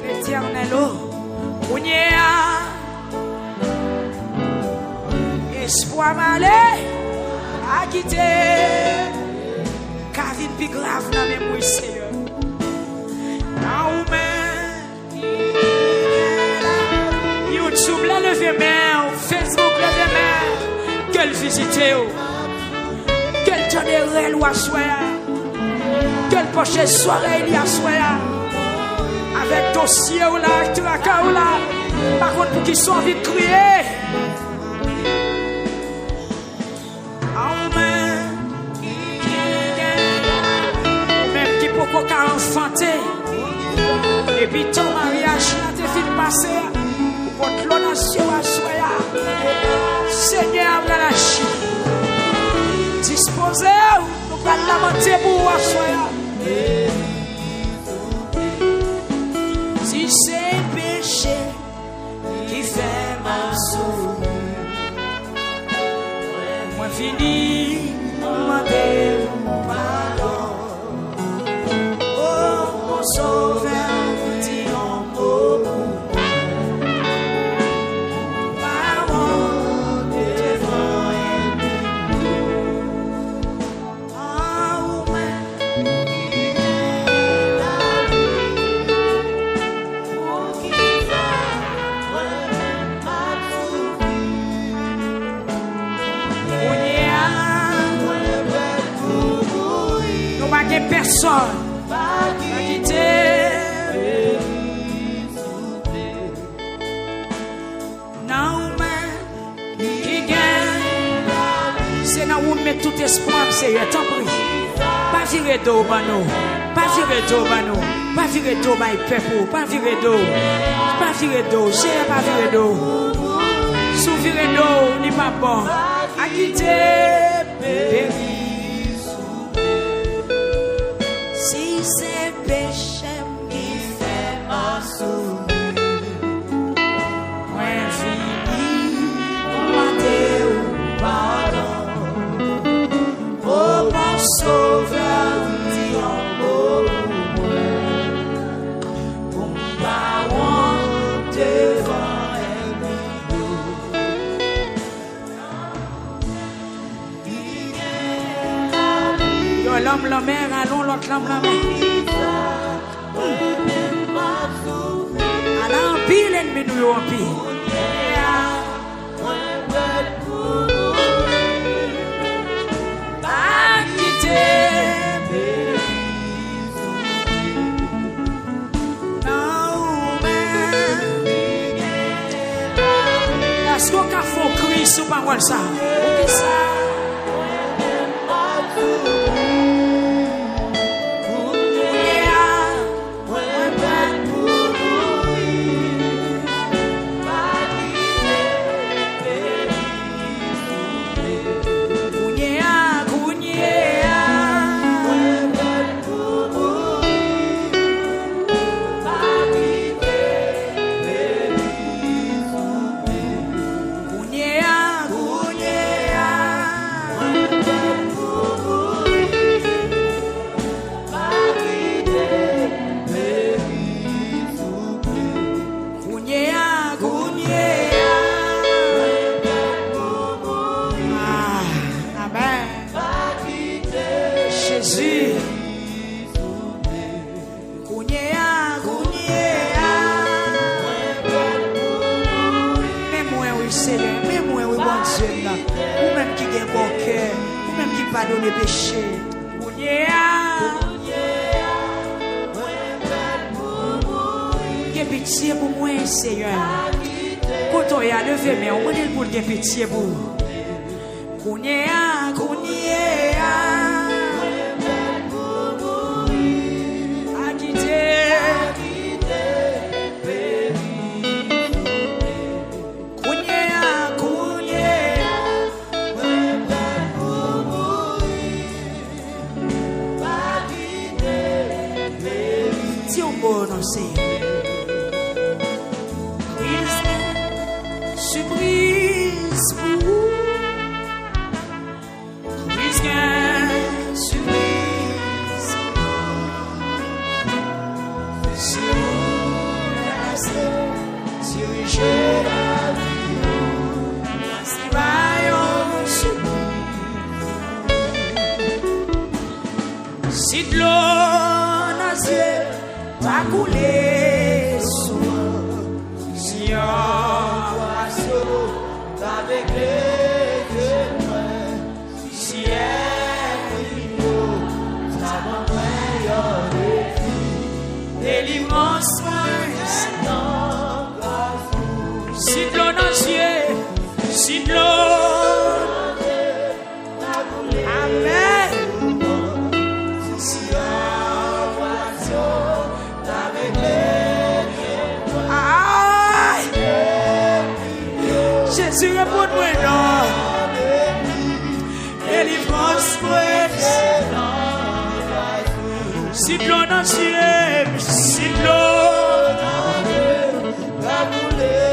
L'éternel, oh, espoir malé à quitter, car il plus grave dans mes mouilles, Seigneur. YouTube, la levée main, Facebook, levée main, quelle visite, quelle tonnerre ou assoya, quelle pochette soirée il y a soya, avec dossier ou là, tracas ou là, par contre pour qu'ils soient envie de crier. Même qui pour qu'on enfanté, et puis ton mariage n'a te fait passer. Votre l'onation à soya, Seigneur, la chi. Disposez-vous, nous allons lamenter pour à soya. Si c'est péché qui fait ma souffrance, moi fini, demander pardon. Oh, mon sauveur, dis en mot. Personne va quitter. Non, mais qui gagne, c'est là où on met tout espoir, Seigneur. T'en prie. Pas virer d'eau, Bano. Pas virer d'eau, Bano. Pas virer d'eau, my peuple. Pas virer d'eau. Pas virer d'eau. J'ai pas virer d'eau. Sous virer d'eau, n'est pas bon. À quitter, si c'est péché qui fait ma souffrance, moi fini, demander pardon. Oh mon sauveur, dis en mot pour me parler devant elle. L'homme, la mer, allons l'autre l'homme, la mer. Alors, en pile, l'ennemi nous en pile. Pas quitter. Non, mais. Est-ce qu'on a fait cri sous parole ça? Ok, ça. Pardonner péché. J'ai pitié pour moi, Seigneur. Quand on y a levé, mais on dit pour qu'il pitié pour vous. diriger la vie, si rayon si de l'eau dans ciel pas couler souvent, si un oiseau avec les témoins, si elle ça m'envoie délivrance, si de l'eau dans ciel, si de l'eau, amen. Jésus répond-moi non. Délivrance, si de l'eau dans ciel, si de l'eau va couler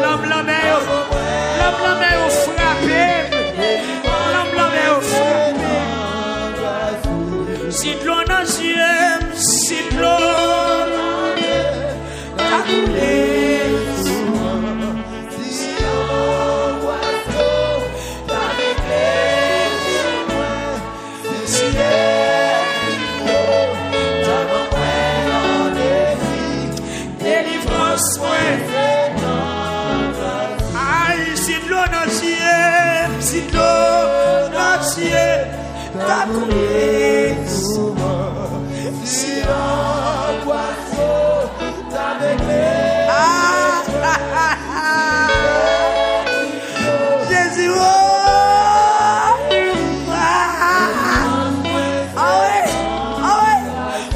l'homme la mer au frappé, l'homme la mer au frappé. Si de l'eau dans ciel, si de l'eau va couler. Si de l'eau dans ciel, si de l'eau dans ciel, t'as coulé souvent. Si l'angoisse t'avait Jésus, oh,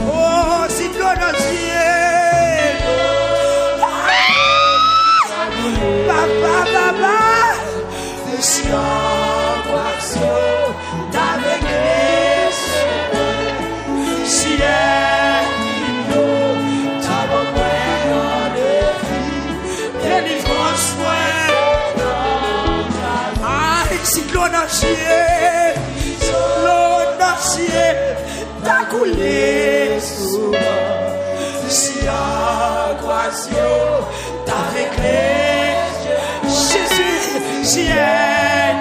oh, si de l'eau dans ciel, papa. Si angoisse t'avait si elle t'avait délivrance, si l'eau dans ciel, t'as coulé souvent. Si angoisse t'avait Jésus, si elle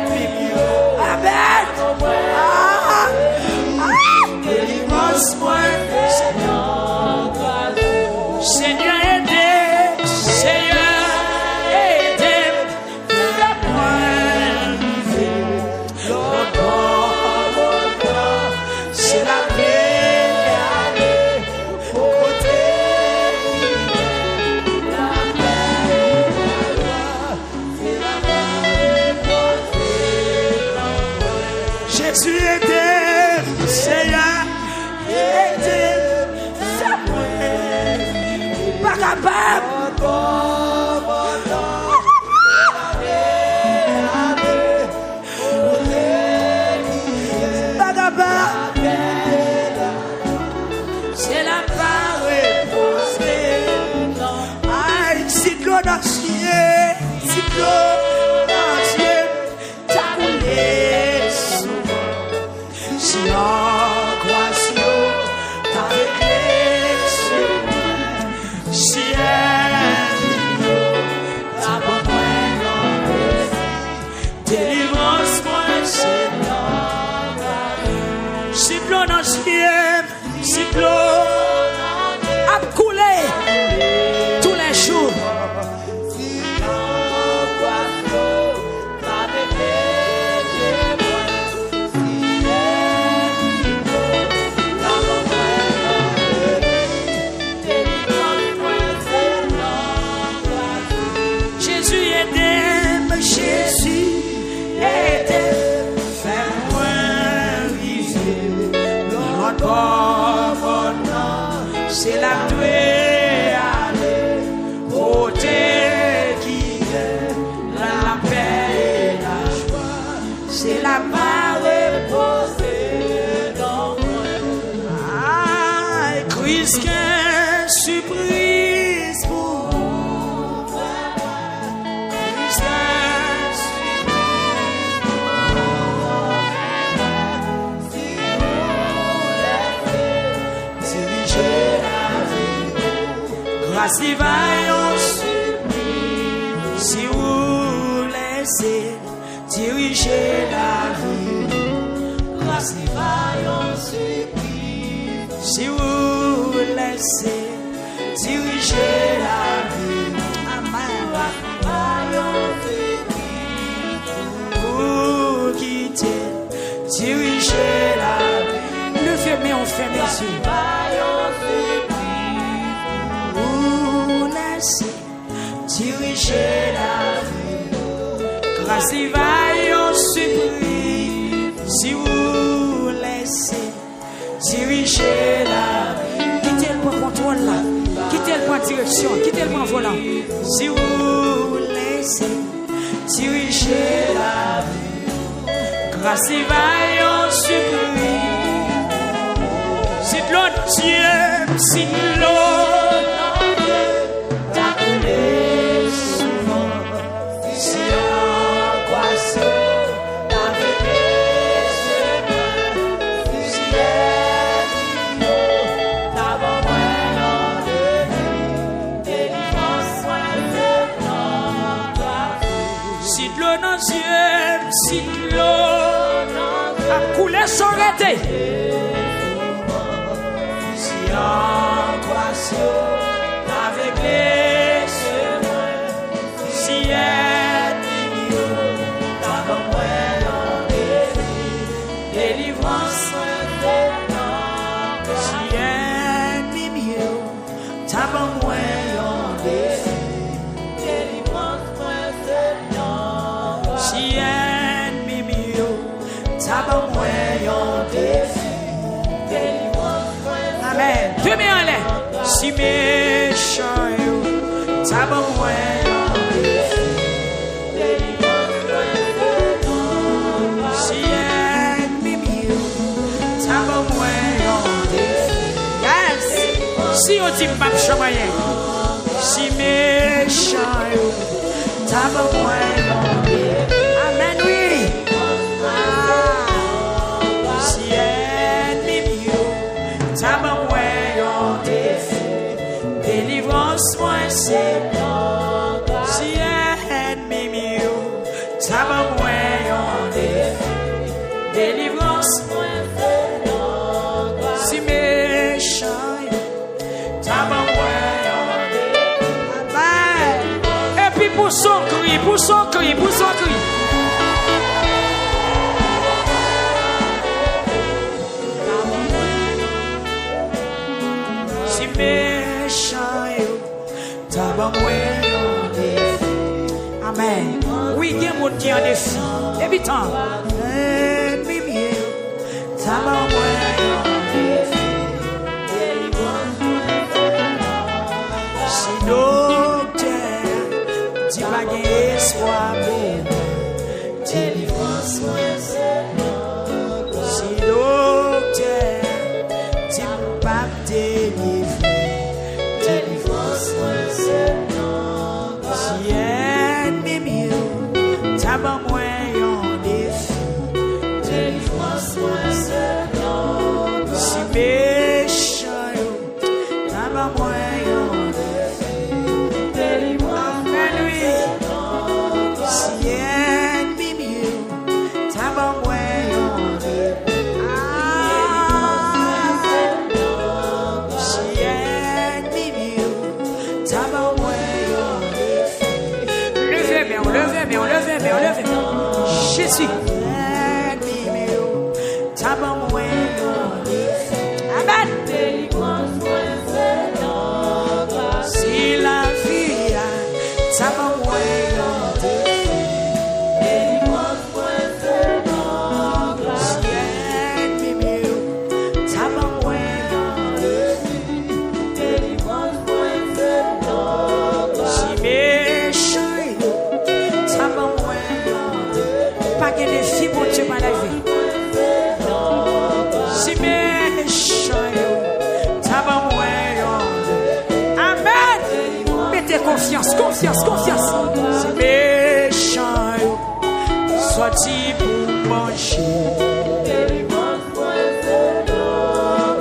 amen. Délivrance, Seigneur, aidez, Seigneur, aidez, fais-moi arriver. L'autre, c'est la paix, aller au côté. La paix, Jésus était, Seigneur, était, fais-moi pas capable. Pas capable. C'est la parole. Aïe, si de l'eau dans ciel, si de l'eau dans ciel, t'as coulé souvent. Si l'angoisse t'avait si elle t'abandonne, délivrance, moi, c'est si de l'eau dans ciel, si de l'eau a coulé tous les jours. Jésus aidez, fais-moi arriver. Notre bonheur, c'est la tuer aller. Côté qui est la paix et la joie, c'est la marée posée dans moi. Ah, Christ, quelle surprise pour vous. Christ, grâce il va yon supplice. Si vous laissez diriger la vie, grâce il va yon supplice. Si vous laissez diriger la vie, amen. Grâce il va yon supplice. Vous quittez, diriger la vie. Levez mais on fait mes yeux. Vous laissez diriger la vie. Grâce il va yon supplice. Si vous laissez diriger la vie. Quittez le point contrôle là. Quittez le point direction. Quittez le point volant. Si vous laissez diriger la vie. Grâce il va yon supplice. Si l'autre Dieu, si l'autre t'appelait souvent, si angoissé t'appelait souvent, si elle t'avant moi de délivrance, si l'autre Dieu, si l'autre a coulé sans arrêter. Angoisse avec les chemins, si elle t'avant moi délivrance, si elle t'avant moi délivrance, si elle t'avant moi amen. Deux mains en l'air. Si méchant, t'as bon moi. Si ennemi, t'as bon moi. Yes. Si on dit pas chamayen. Si méchant, t'as bon moi. Amen, oui. Si ennemi, t'as bon moi. Délivrance, moi, c'est si ennemi mieux, t'as pas moins délivrance, moi, si méchant, t'as pas moins. Et puis pour son cri, pour son cri, pour son cri. Si méchant, amen. Oui, il y a mon Dieu en défi. Évitant. Si docteur dit pas qu'il espoir pour délivrance, si docteur dit pas délivrer, délivrance, si ennemi mieux, t'as pas moyen défi, délivrance, si méchant, t'as pas moyen défi, délivrance, si ennemi mieux, t'as pas moyen défi, si ennemi mieux, t'as pas moyen défi. Levez, mais on levez, mais on levez, mais on levez. Jésus. Amen. Si la vie a ta confiance, confiance, confiance. C'est méchant, sorti pour manger.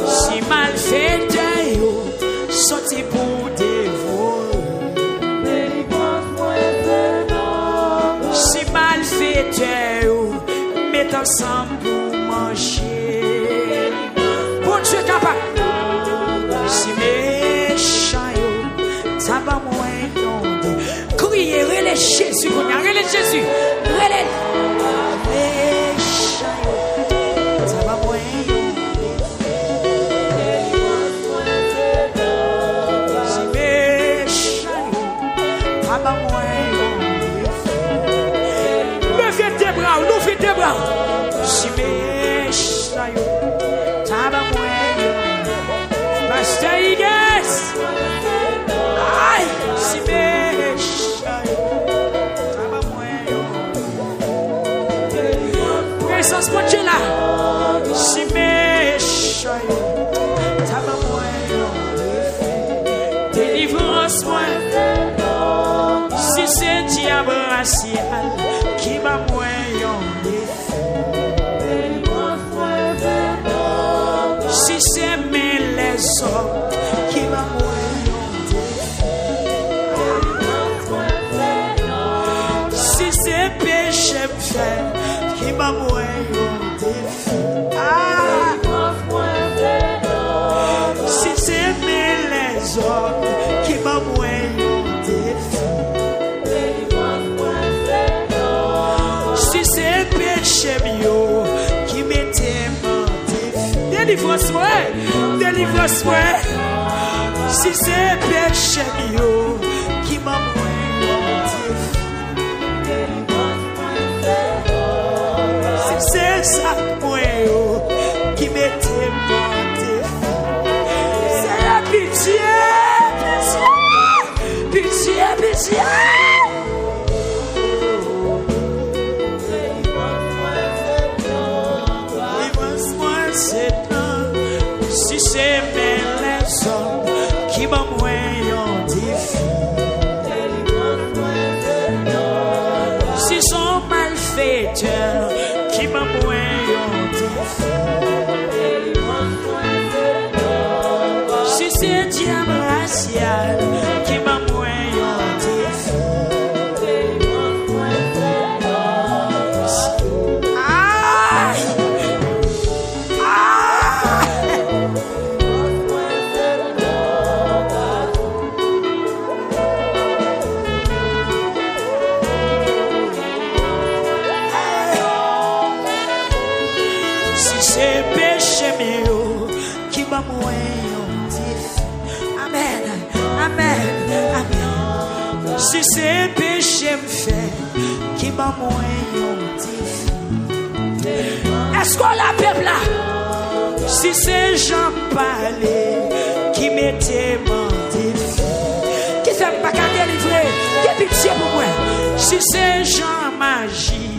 Si mal fait, sorti pour dévorer. pour manger. Bon Dieu capable. Si méchant ça va moins crier, relève Jésus, relève Jésus, relève. Méchant ça va moins. Si méchant ça va moins. Levez tes bras, levez tes bras. Si méchant ça va moins. Pasteur Igues. Aïe, si méchant, ça va moins. Présence de Dieu là. Si méchant, ça va moins. Délivrance moi. Si c'est diable racial qui va moins. Si c'est mes les hommes qui va moins. Si c'est péché fait qui va moins. Si c'est mes les hommes qui va moins. Si c'est péché mieux qui m'était délivrance-moi, délivrance-moi. Si c'est péché mieux qui m'a si c'est ça moi qui m'était monté, c'est la pitié, pitié, pitié, pitié. Si c'est mes les hommes qui m'ont moyen défi, si sont malfaiteurs qui m'ont moyen défi, si c'est diable racial qui m'a moyen défi. Amen, amen, amen. Si c'est péché me fait qui m'a moyen. Est-ce qu'on l'appelle là? Si c'est Jean parler qui m'était menti, qui fait pas qu'à délivrer, qui pitié pour moi. Si c'est Jean magie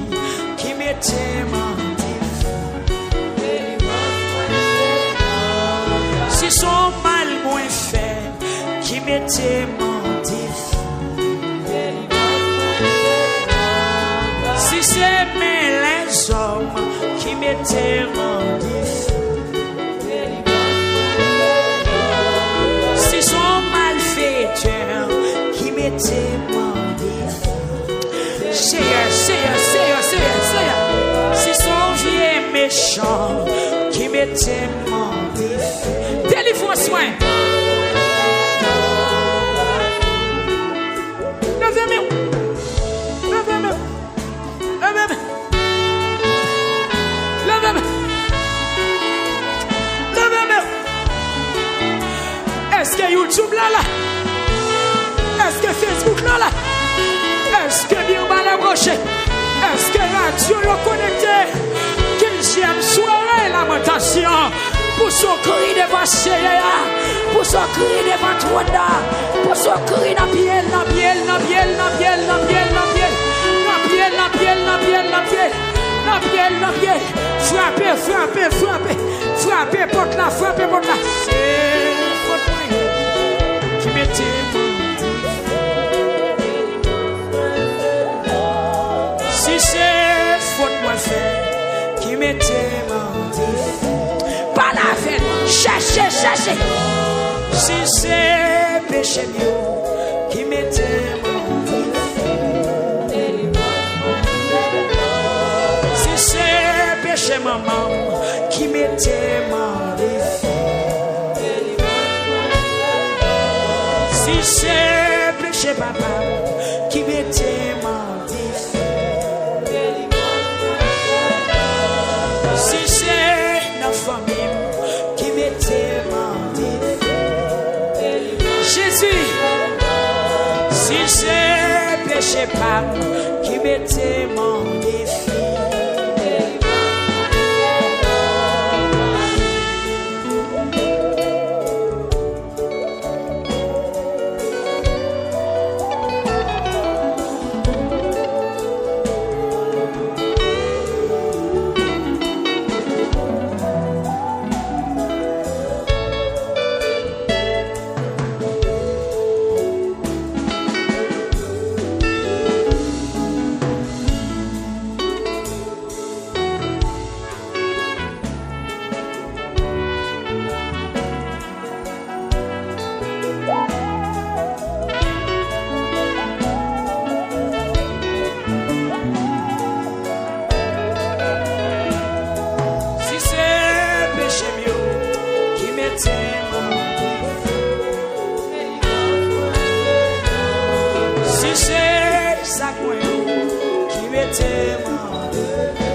qui m'était menti, si son mal moins fait qui m'était menti, si c'est mes les hommes qui m'étaient menti, si son malfaiteur qui m'était menti, Seigneur, si son vieux méchant qui m'était menti, délivre-moi. Est-ce que YouTube là? Est-ce que Facebook là? Est-ce que Birba l'a branché? Est-ce que radio l'a connecté? 15e soirée lamentation. Pour son cri devant Seigneur, pour son cri devant Tronda, pour son cri dans biel, dans biel, dans biel, dans biel, dans biel, dans biel, dans biel, dans biel, dans biel, dans biel, dans biel, dans biel. Frappez, frappez, frappez, frappez porte là, frappez porte là. C'est faute moi qui m'était menti. Si c'est faute moi fait qui m'était menti. Pas la fête, cherchez, cherchez. Si c'est péché mieux qui m'était menti, si c'est péché maman qui mettait mon défi. Si c'est péché papa qui mettait mon défi. Si c'est la famille qui mettait mon défi. Jésus, si c'est péché papa qui mettait mon défi.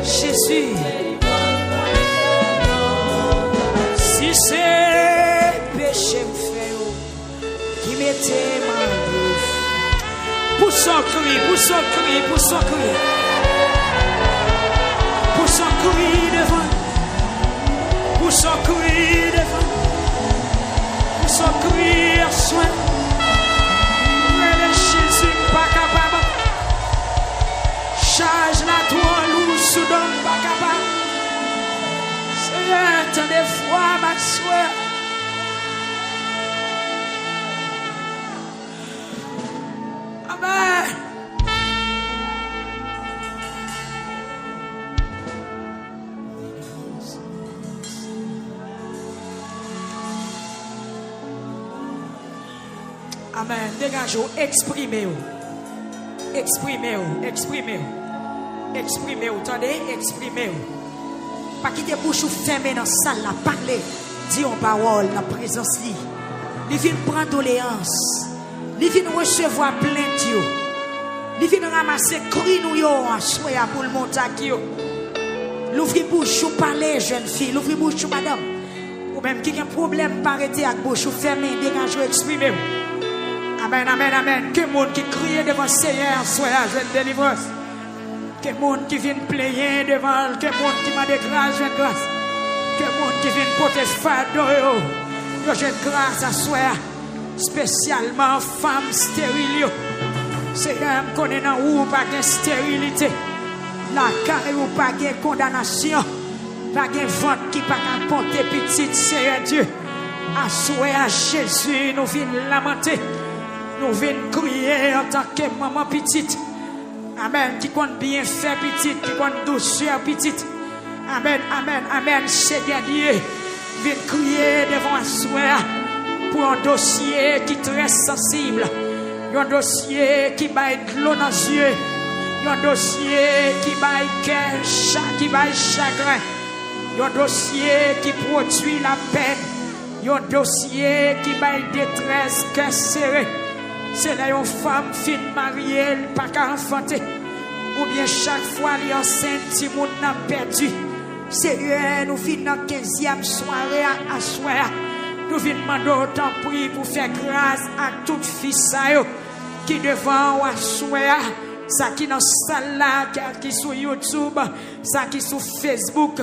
Jésus, si c'est péché qui mettait ma vie, pour son cri, pour son cri, pour son cri, pour son cri devant, pour son cri devant, pour son cri à soin. Jésus pas capable. Charge la toi, loup, soudain, pas capable. Seigneur, tant de fois, ma soeur. Amen. Amen. Dégagez-vous, exprimez-vous. Exprimez-vous, exprimez-vous. Exprimez-vous, attendez, exprimez-vous. Pas quitter bouche fermée dans la salle, là, parler, dire en parole, dans la présence. Il vient prendre doléance. Il vient recevoir plainte. Il vient ramasser cri nous en soya pour le monter. L'ouvrir bouche ou parler, jeune fille. L'ouvrir bouche ou madame. Ou même qui a un problème, arrêter avec bouche fermée, dégagez, exprimez-vous. Amen, amen, amen. Que le monde qui crie devant le Seigneur soit jeune délivrance. Que le monde qui vient player devant, que le monde qui m'a déclaré jeune grâce. Que le monde qui vient porter fardeau, je jeune grâce à soi, spécialement femmes stériles. Seigneur, me connaît dans où pas de stérilité. La carrière ou pas de condamnation. Pas de vente qui pas de porter petite, Seigneur Dieu. À soi, à Jésus, nous venons lamenter. Nous venons crier en tant que maman petite. Amen. Qui compte bien faire petite, qui compte douceur petite. Amen, amen, amen. Seigneur Dieu, viens crier devant soi pour un dossier qui est très sensible. Un dossier qui baille de l'eau dans les yeux. Un dossier qui baille cœur, qui baille chagrin. Un dossier qui produit la peine. Un dossier qui baille détresse, cœur serré. C'est là une femme fin mariée, pas qu'à enfanter. Ou bien chaque fois, elle est enceinte, si moun n'a perdu. Seigneur, nous finissons dans 15e soirée à soir. Nous venons demander autant prix pour faire grâce à toute fille qui devant à soir. Ça qui dans salle là, qui sur YouTube, ça qui sur Facebook,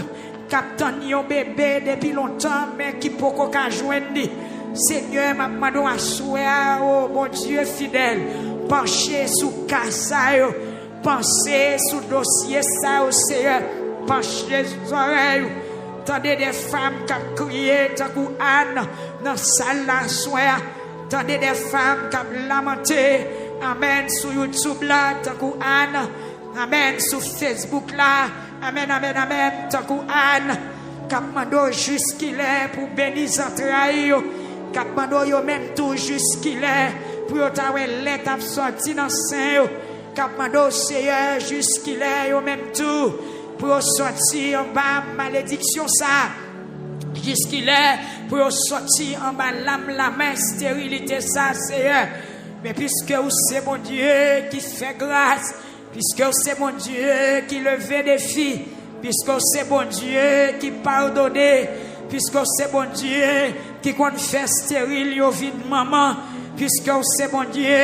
captain yon bébé depuis longtemps, mais qui peut qu'à joindre. Seigneur, m'a demandé à soir, oh mon Dieu fidèle, penchez sous casa, pensez sous dossier ça, oh Seigneur, penchez sous oreilles. Tendez des femmes qui crient, tant que Anne, dans la salle la soir. Tendez des femmes qui lamentent. Amen. Sur YouTube là, tant que Anne. Amen. Sur Facebook là. Amen, amen, amen. Tant que Anne. Cap mando jusqu'il est pour bénir entrailles. Cap mando yo même tout jusqu'il est pour t'avoir l'être sorti dans sein. Cap mando Seigneur jusqu'il est yo même tout. pour sortir en bas malédiction ça. Jusqu'il est pour sortir en bas la main stérilité ça, Seigneur. Mais puisque c'est mon Dieu qui fait grâce, puisque c'est mon Dieu qui levait des filles, puisque c'est mon Dieu qui pardonne, puisque c'est mon Dieu qui compte faire stérile au vide maman, puisque c'est mon Dieu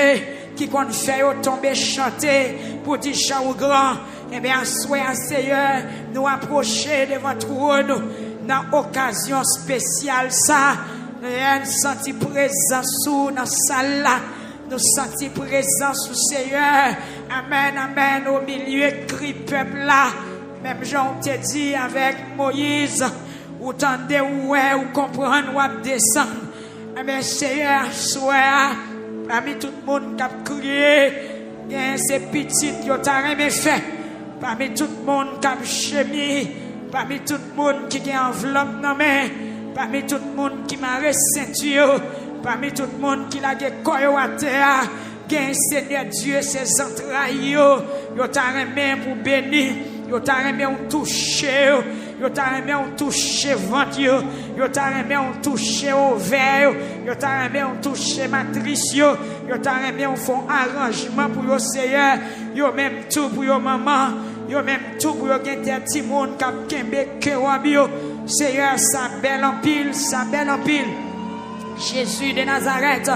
qui compte faire tomber chanter pour dire chant ou grand, eh bien, soyez Seigneur, nous approcher de votre trône dans occasion spéciale ça, nous avons senti présence sous dans salle là. Nous sentis présence du Seigneur. Amen, amen. Au milieu cri peuple là. Même Jean te dit avec Moïse. Ou tendez ouais, ou comprendre, ou descendre. Amen, Seigneur, soit parmi tout le monde qui a crié. Bien, ces petites, yo t'a rien fait. Parmi tout le monde qui a chemi. Parmi tout le monde qui a enveloppe dans main. Parmi tout le monde qui m'a ceinture. Parmi tout le monde qui a des coyons à terre, gain Seigneur Dieu, ses entrailles, yo t'a remis pour bénir, yo t'a remis on toucher, yo t'a remis on toucher ventre, yo t'a remis on toucher ovaire, yo t'a remis on toucher matrice, yo t'a remis on font arrangement pour yo Seigneur, yo même tout pour yo maman, yo même tout pour yo gen des petits monde qui a kembe ke yo, Seigneur, sa belle en pile, sa belle en pile. Jésus de Nazareth,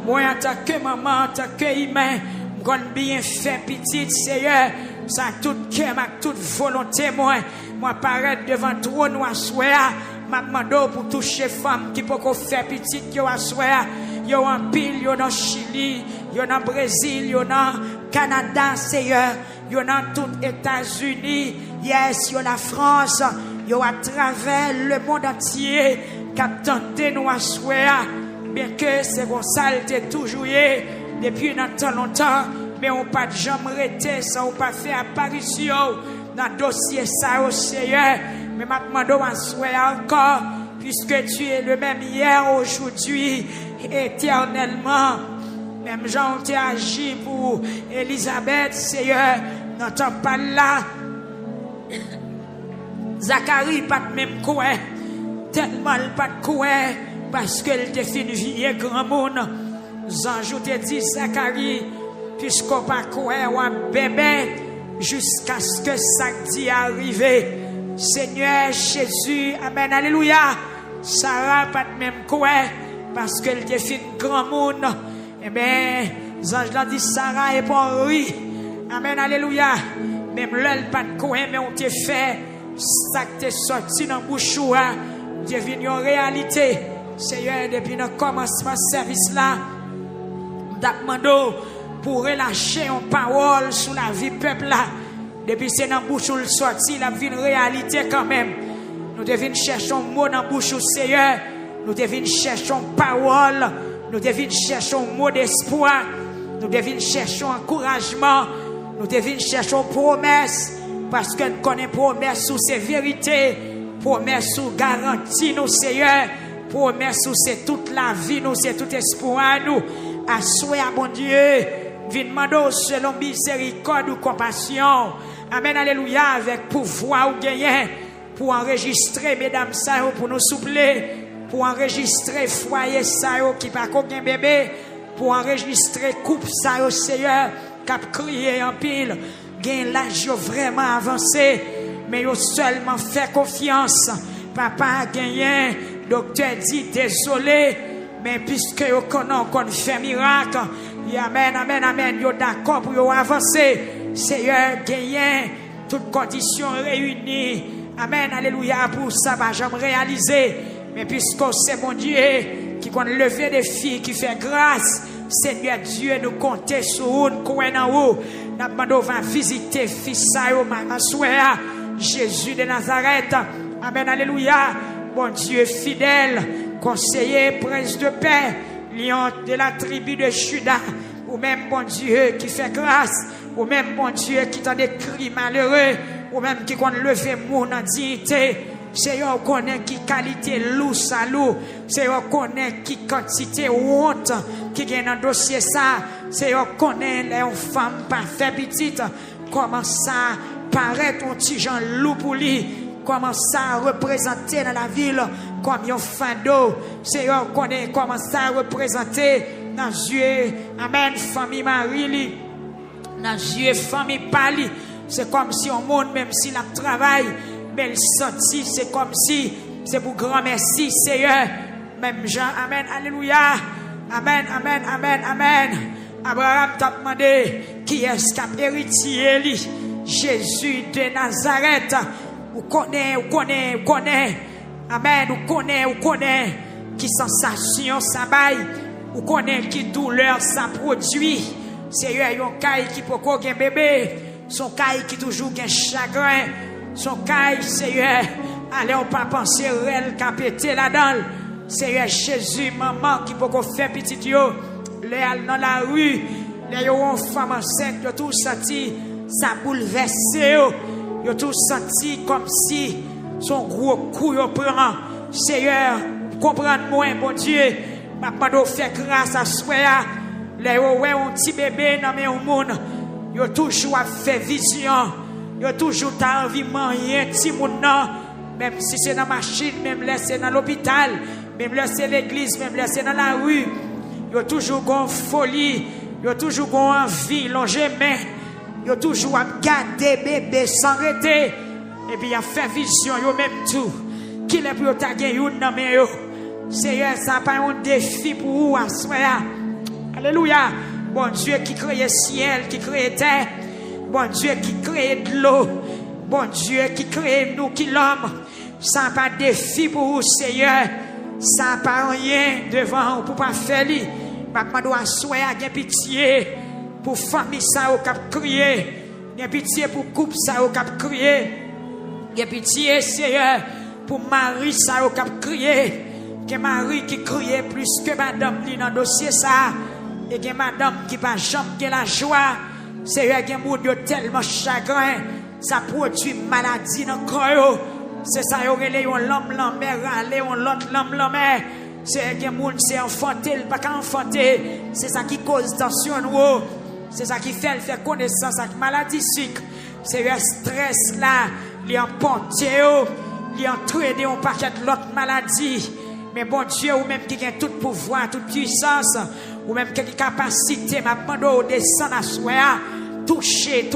moi en tant que maman, en tant que humain, je bien fait petite, Seigneur, ça tout cœur, toute volonté, moi paraître devant toi, nous assoir, m'a demandé pour toucher femme qui peut faire petite, yo assoir, yo en pile, yo dans Chili, yo dans Brésil, yo dans Canada, Seigneur, yo dans tout États-Unis, yes, yo la France, yo à travers le monde entier. Cap tenté nous assoir, bien que c'est comme ça, il toujours depuis longtemps, mais on pas de jamais arrêté, ça on pas fait apparition dans le dossier ça au Seigneur, mais maintenant on assoir encore, puisque tu es le même hier, aujourd'hui, éternellement. Même Jean t'a agi pour Elisabeth, Seigneur, n'entend pas là. Zacharie pas même quoi. Tellement pas de quoi parce qu'elle te fait une vie grand monde. Zanjou te dit Zacharie, puisqu'on pas quoi ou un bébé jusqu'à ce que ça dit arrivé. Seigneur Jésus, amen, alléluia. Sarah pas de même quoi parce qu'elle te fait une grand monde. Eh bien, Zanj l'a dit Sarah est pas oui. Amen, alléluia. Même l'elle pas de quoi mais on te fait ça que t'es sorti dans bouche devient en réalité. Seigneur, depuis le commencement de ce service là, demandons pour relâcher une parole sur la vie peuple là. Depuis c'est dans bouche où le sorti, la vie une réalité quand même. Nous devons chercher un mot dans bouche au Seigneur. Nous devons chercher une parole. Nous devons chercher un mot d'espoir. Nous devons chercher un encouragement. Nous devons chercher une promesse. Parce que nous connaissons promesse sur ces vérités. Promesse sur garantie nous Seigneur, promesse sur c'est toute la vie nous, c'est tout espoir nous. Assoyez à mon Dieu, viens demander selon miséricorde ou compassion. Amen, alléluia, avec pouvoir ou gagner pour enregistrer mesdames ça pour nous soupler, pour enregistrer foyer ça qui pas qu'aucun bébé, pour enregistrer couple ça Seigneur, cap crier en pile, gain l'âge vraiment avancé. Mais yo seulement fait confiance. Papa a gagné. Docteur dit désolé. Mais puisque yo connaît qu'on fait miracle. Amen, amen, amen. Yo d'accord pour yo avancer. Seigneur gagné. Toutes conditions réunies. Amen, alléluia. Pour ça va jamais réaliser. Mais puisque c'est mon Dieu qui compte lever des filles, qui fait grâce. Seigneur Dieu nous compter sur une coin en haut. Nous demandons va visiter fils ça yo ma Jésus de Nazareth. Amen, alléluia. Bon Dieu fidèle, conseiller, prince de paix, lion de la tribu de Juda, ou même bon Dieu qui fait grâce, ou même bon Dieu qui t'en écrit malheureux, ou même qui compte lever mon dignité. C'est eux connaît qui qualité loup salou, c'est eux connaît qui quantité honte qui gagne dans dossier ça, c'est eux connaît les femmes pas fait petite, comment ça paraît ton petit Jean loup pour lui. Comment ça représenter dans la ville comme un fando. Seigneur, connaît comment ça représenter dans Dieu. Amen. Famille Marie, dans Dieu, famille Pali. C'est comme si on monde, même si la travail, mais le senti, c'est comme si c'est pour grand merci, Seigneur. Même Jean, amen, alléluia. Amen, amen, amen, amen. Abraham t'a demandé qui est-ce qui a héritier lui? Jésus de Nazareth. Vous connaissez. Amen, vous connaissez qui sensation ça baille. Vous connaissez qui douleur ça produit. Seigneur, yon caille qui peut qu'un bébé. Son caille qui toujours un chagrin. Son caille, Seigneur. Allez, on pas penser réel qu'a pété là-dedans. Seigneur Jésus, maman qui peut faire petit yo. Les dans la rue. Les yon femme enceinte, yo tout senti ça bouleversé yo. Yo tout senti comme si son gros coup yo prend. Seigneur, comprendre-moi, bon Dieu. Maintenant, fait grâce à soi. Les yo ouais un petit bébé dans mes monde. Yo toujours fait vision. Yo toujours ta envie manger petit monde non. Même si c'est dans la machine, même laissé dans l'hôpital, même laissé l'église, même laissé dans la rue. Yo toujours gon folie. Yo toujours gon envie longer main. Yo toujours garder bébé sans arrêter. Et puis y a fait vision yo même tout. Qui les pour ta gen yon nan men yo. Seigneur, ça pas un défi pour vous à soir. Alléluia. Bon Dieu qui crée ciel, qui crée terre. Bon Dieu qui crée de l'eau. Bon Dieu qui crée nous qui l'homme. Ça pas de défi pour vous, Seigneur. Ça pas rien devant pour pas faire li. Maintenant doit soir gen pitié pour famille ça au cap crier. Gen pitié pour couple ça au cap crier. Gen pitié, Seigneur, pour Marie ça au cap crier. Que Marie qui criait plus que madame li dans dossier ça. Et que madame qui pas jamais la joie. Seigneur, gen moun yo tellement chagrin. Ça produit maladie dans le corps. C'est ça, yo relé yon l'homme l'homme, râler yon l'autre l'homme l'homme. C'est que moun c'est enfanté, pas qu'enfanté. C'est ça qui cause tension ou. C'est ça qui fait connaissance avec maladie sucre. C'est le stress là, li emporte yo, li entraîne un paquet de l'autre maladie. Mais bon Dieu, ou même qui a tout pouvoir, toute puissance, ou même qui a capacité, m'a demandé au descendre à soi, toucher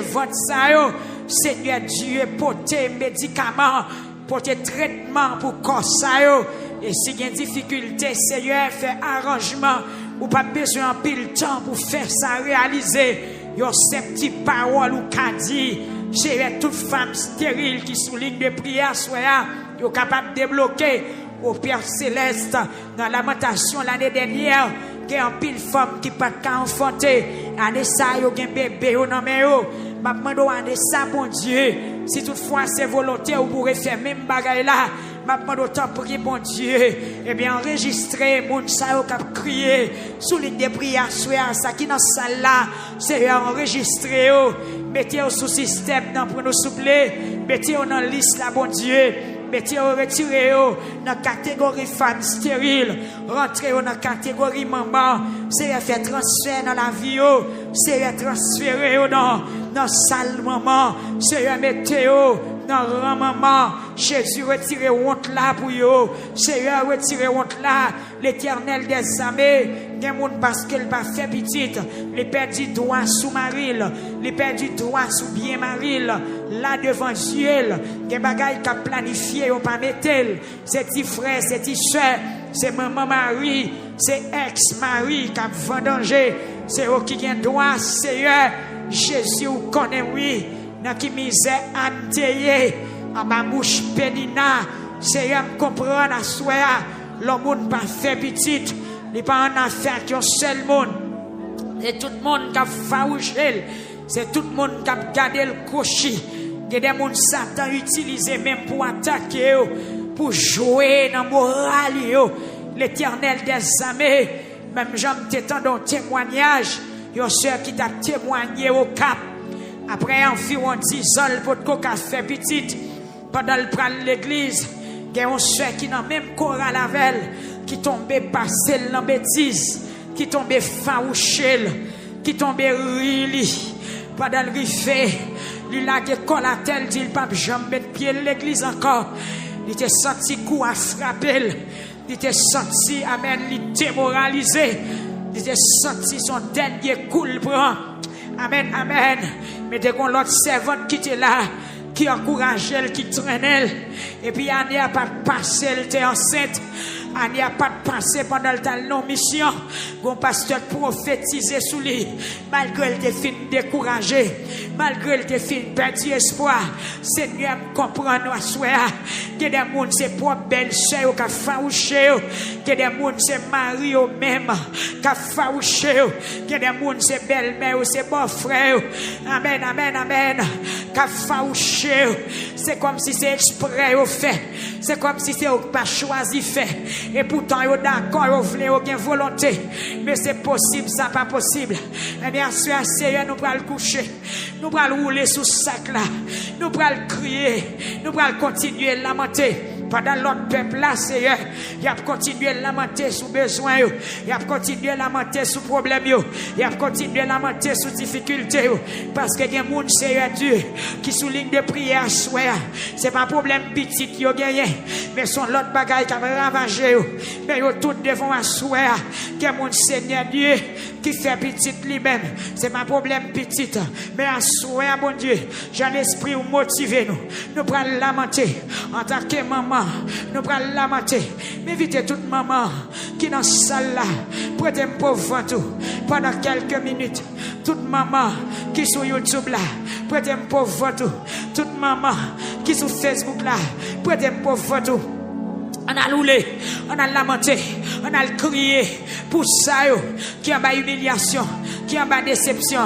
votre ça yo. Seigneur Dieu, porter médicaments, porter traitement pour corps ça yo. Et si il y a une difficulté, Seigneur, fait arrangement, ou pas besoin de pile temps pour faire ça réaliser. Yo ces petites paroles ou qu'a dit, Seigneur, toute femme stérile qui souligne de prière, soit yo capable de débloquer au Père Céleste dans lamentation l'année dernière. Il y a un pile femme qui pas qu'à enfanter. Année ça, yo gen bébé yo nan men yo. M'a demandé année ça, bon Dieu. Si toutefois c'est volontaire, vous pourrez faire même bagaille là. M'a demandé autant prier, bon Dieu. Eh bien, enregistrer, moun sa yo kap crier. Souligne des prières, soir, ça qui dans salle là. C'est enregistrer yo. Mettez-vous sous système, dans pour nous soupler. Mettez-vous dans liste là, bon Dieu. Mettez-vous retirez dans la catégorie femme stérile. Rentrez dans la catégorie maman. C'est faire transfert dans la vie. C'est transférer dans la salle maman. C'est mettez-vous dans le rang maman. Jésus retirez honte là pour vous. Seigneur retirez honte là. L'Éternel des armées. Des gens parce qu'elle pas fait petite. Les perdu droit sous Maril. Les perdu droit sous bien Maril. Là devant Dieu. Des bagailles qu'a planifié ou pas mettre. C'est petit frère, c'est petit soeur. C'est maman Marie. C'est ex-Marie qui a vendangé. C'est eux qui ont droit, Seigneur. Jésus vous connaît, oui. Dans qui misère anteye. En ma bouche pénina. Seigneur me comprend à soi. L'homme pas fait petite. Il pas en affaire qu'un seul monde. C'est tout le monde qui a farouché. C'est tout le monde qui a gardé le cochi. Il y a des gens qui Satan utilisé même pour attaquer, pour jouer dans le moral. L'Éternel des armées, même j'en t'étends un témoignage. Il y a une soeur qui t'a témoigné au Cap. Après environ 10 ans, pour qu'on a fait petite, pendant le prendre l'église, il y a une soeur qui n'a même chorale avec elle, qui tombait passé dans bêtise, qui tombait farouché, qui tombait rili, pendant le riffé, lui lagué collatel, dit, il pas jamais mettre pied l'église encore. Il était senti coup à frapper. Il était senti, amen, il démoralisé. Il était senti son dernier coup le prend. Amen, amen. Mais dès qu'on l'autre servante qui était là, qui encourageait, qui traînait, et puis il n'y a pas passé, elle était enceinte. Il n'y a pas de passé pendant le temps non-mission. Mon pasteur prophétisé sous lui. Malgré le défi découragé, malgré le défi perdu espoir, Seigneur me comprend nous à souhait. Que des gens c'est propre belle-sœur qui a farouché. Que des gens c'est mari au même qui a farouché. Que des gens c'est belle-mère ou c'est beau-frère. Amen, amen, amen. Qui a farouché. C'est comme si c'est exprès au fait. C'est comme si c'est pas choisi fait. Et pourtant, vous d'accord, vous voulez, vous avez volonté. Mais c'est possible, ça pas possible. Eh bien, Seigneur, nous allons le coucher. Nous allons rouler sous ce sac là. Nous allons crier. Nous allons continuer à lamenter. Pendant l'autre peuple là, Seigneur, il a continué à lamenter sous besoin, il a continué à lamenter sous problème, il a continué à lamenter sous difficulté. Parce que il y a des gens, Seigneur Dieu, qui souligne des prières à souhait. C'est pas un problème petit qui a gagné, mais son l'autre bagaille qui a ravagé. Mais ils tout devant à souhait. Il y a des gens, Seigneur Dieu, qui fait petit lui-même. C'est pas un problème petit, mais à souhait, mon Dieu, j'ai l'esprit où motiver nous. Nous prenons lamenter en tant que maman. Nous prenons lamenter. Mais invitez toute maman qui est dans cette salle là. Prêtez pour tout pendant quelques minutes. Toute maman qui est sur YouTube là. Prêtez pour tout. Toute maman qui est sur Facebook là. Prêtez pour tout. On a roulé, on a lamenté, on a crié pour ça qui en bas humiliation, qui en bas déception,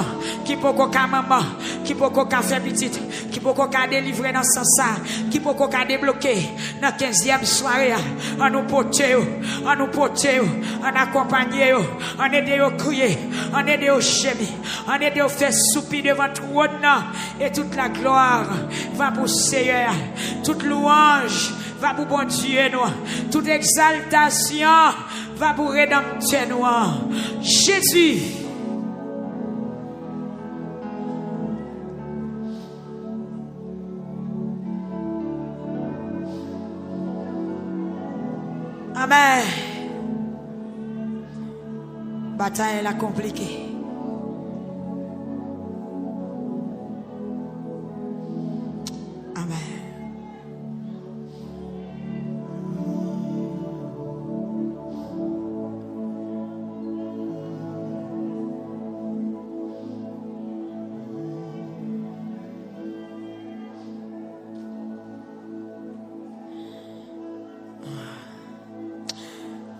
qui peut qu'à maman, qui peut qu'à faire petite, qui peut qu'à délivrer dans ce sens, qui peut qu'à débloquer dans 15e soirée. On nous porte, on accompagne, on aide à crier, on aide à gémir, on aide à faire soupir devant trône. Et toute la gloire va pour Seigneur, toute louange va pour bon Dieu, nous. Toute exaltation va pour rédempteur, nous. Jésus. Amen. Bataille est compliquée. Amen.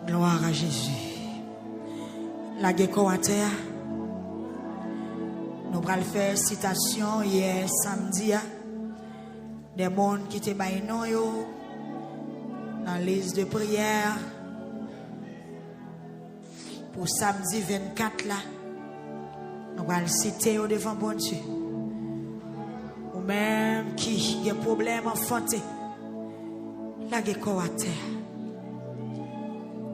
Gloire à Jésus. La gecko à terre. Nous allons faire citation hier samedi. Des gens qui étaient dans la liste de prière. Pour samedi 24 là. Nous allons citer au devant bon Dieu. Ou même qui a des problèmes en santé. La gecko à terre.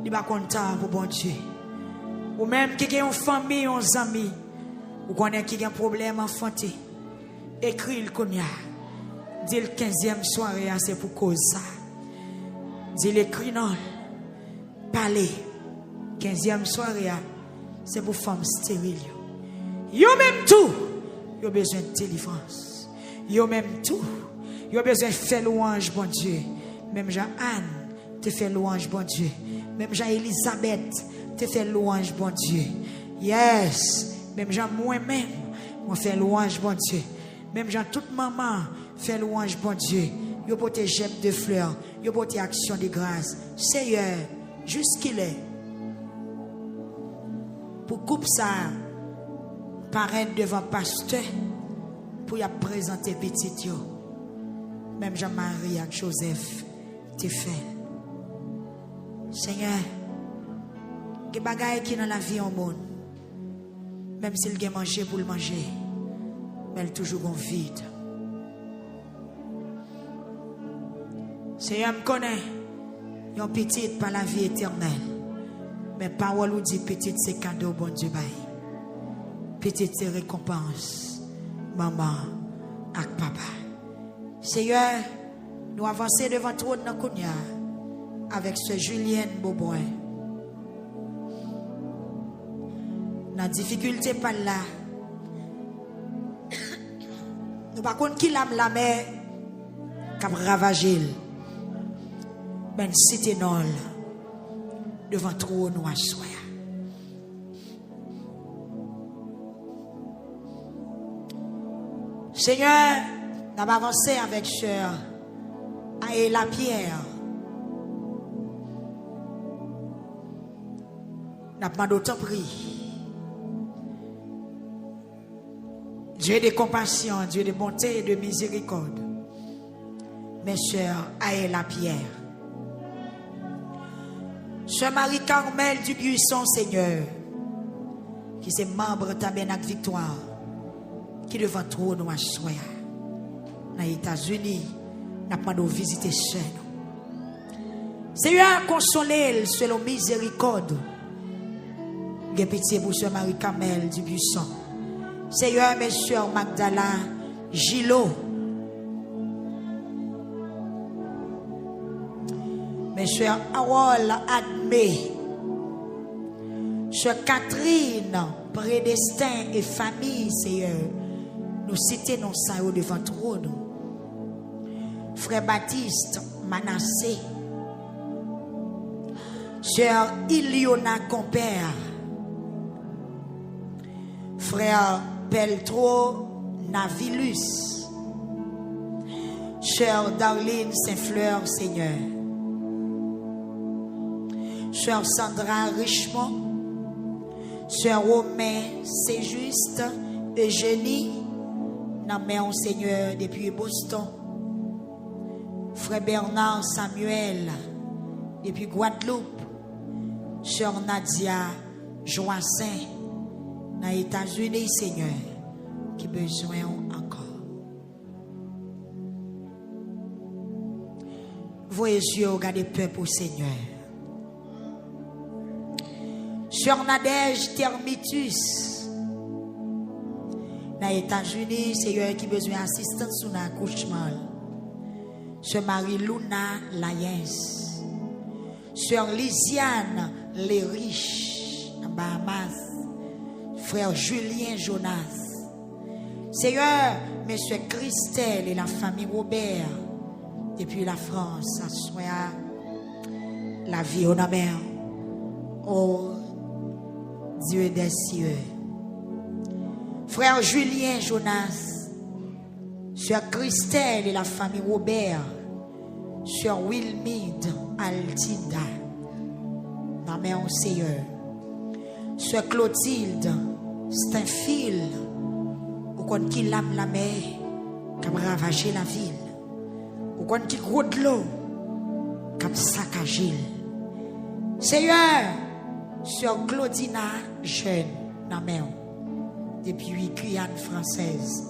Il va content pour bon Dieu. Ou même qui a une famille, un ami, ou connaît qui a un problème en santé. Écris le konya. Dis le 15e soirée, c'est pour cause ça. Dis l'écrit non. Parlez. 15e soirée, c'est pour femmes stériles. Yo même tout. Yo besoin de délivrance. Yo même tout. Yo besoin de faire louange, bon Dieu. Même Jean-Anne te fait louange, bon Dieu. Même Jean-Elisabeth te fait louange, bon Dieu. Yes. Même Jean moi-même, on fait louange, bon Dieu. Même Jean toute maman fait louange, bon Dieu. Yo pote jette de fleurs, yo pote action de grâce. Seigneur, jusqu'il est. Pour coupe ça, paraître devant pasteur, pour y présenter petit yo. Même Jean-Marie et Joseph te fait. Seigneur, que bagaille qui dans la vie au monde, même s'il a mangé pour le manger, mais il toujours un vide. Seigneur me connaît, il y a un petit par la vie éternelle, mais parole ou dit petit c'est cadeau bon Dieu bail, petit c'est récompense, maman avec papa. Seigneur, nous avançons devant toi dans Kounia avec ce Julien Boboin. Dans difficulté par là. Nous par contre qui l'âme la mer qui a ravagé. Ben cité nol devant trop nous assoya. Seigneur, nous avons avancé avec sœur et la pierre. Nous avons demandé autant pris. Dieu de compassion, Dieu de bonté et de miséricorde. Mes sœurs, aïe la pierre. Sœur Marie-Carmel du Buisson, Seigneur, qui est membre de Tabernacle Victoire, qui devant trop nous assoya. Dans les États-Unis, nous avons visité sœur. Seigneur, consolez selon miséricorde. J'ai pitié pour sœur Marie-Carmel du Buisson. Seigneur, mes soeurs Magdala, Gilo, mes soeurs Harold, Admé, soeur Catherine, Prédestin et famille, Seigneur, nous citons nos saints devant trône. Frère Baptiste, Manassé, soeur Iliona Compère, frère Peltro Navilus, sœur Darlene Saint-Fleur, Seigneur, sœur Sandra Richemont, sœur Romain C'est Juste, Eugénie, nommé Seigneur depuis Boston, frère Bernard Samuel depuis Guadeloupe, sœur Nadia Joassin dans les États-Unis, Seigneur, qui besoin encore. Voyez yeux, regardez peuple au Seigneur. Sœur Nadège Termitus, dans les États-Unis, Seigneur, qui besoin d'assistance sur l'accouchement. Sœur Marie-Luna Layens, sœur Lisiane Les Riches, en Bahamas. Frère Julien Jonas, Seigneur, Monsieur Christelle et la famille Robert, depuis la France, assoya la vie au mer, oh Dieu des cieux. Frère Julien Jonas, Sœur Christelle et la famille Robert, Sœur Wilmide Altinda, la mère au Seigneur, Sœur Clotilde, c'est un fil ou quand qui lame la mer qui a ravagé la ville ou quand qui gros de l'eau qui a saccagé. Seigneur, sœur Claudina jeune la mer depuis Guyane française,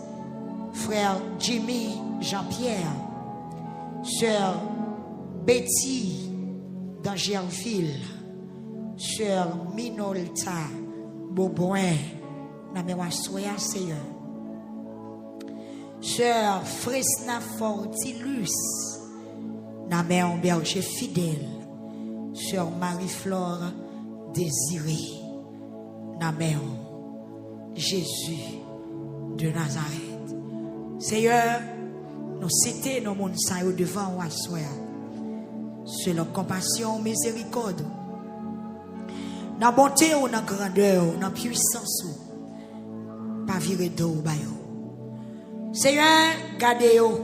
frère Jimmy Jean-Pierre, sœur Betty d'Angerville, sœur Minolta Boboin, na mémoire soya Seigneur. Sœur Fresna Fortilus, na mémoire berger fidèle. Sœur Marie-Flore Désirée, na mémoire Jésus de Nazareth. Seigneur, nous citons nos mondes saints devant ou à soya. Selon compassion, miséricorde. Dans bonté ou dans grandeur ou dans puissance ou pas virer d'eau ou bayo. Seigneur, gardez-vous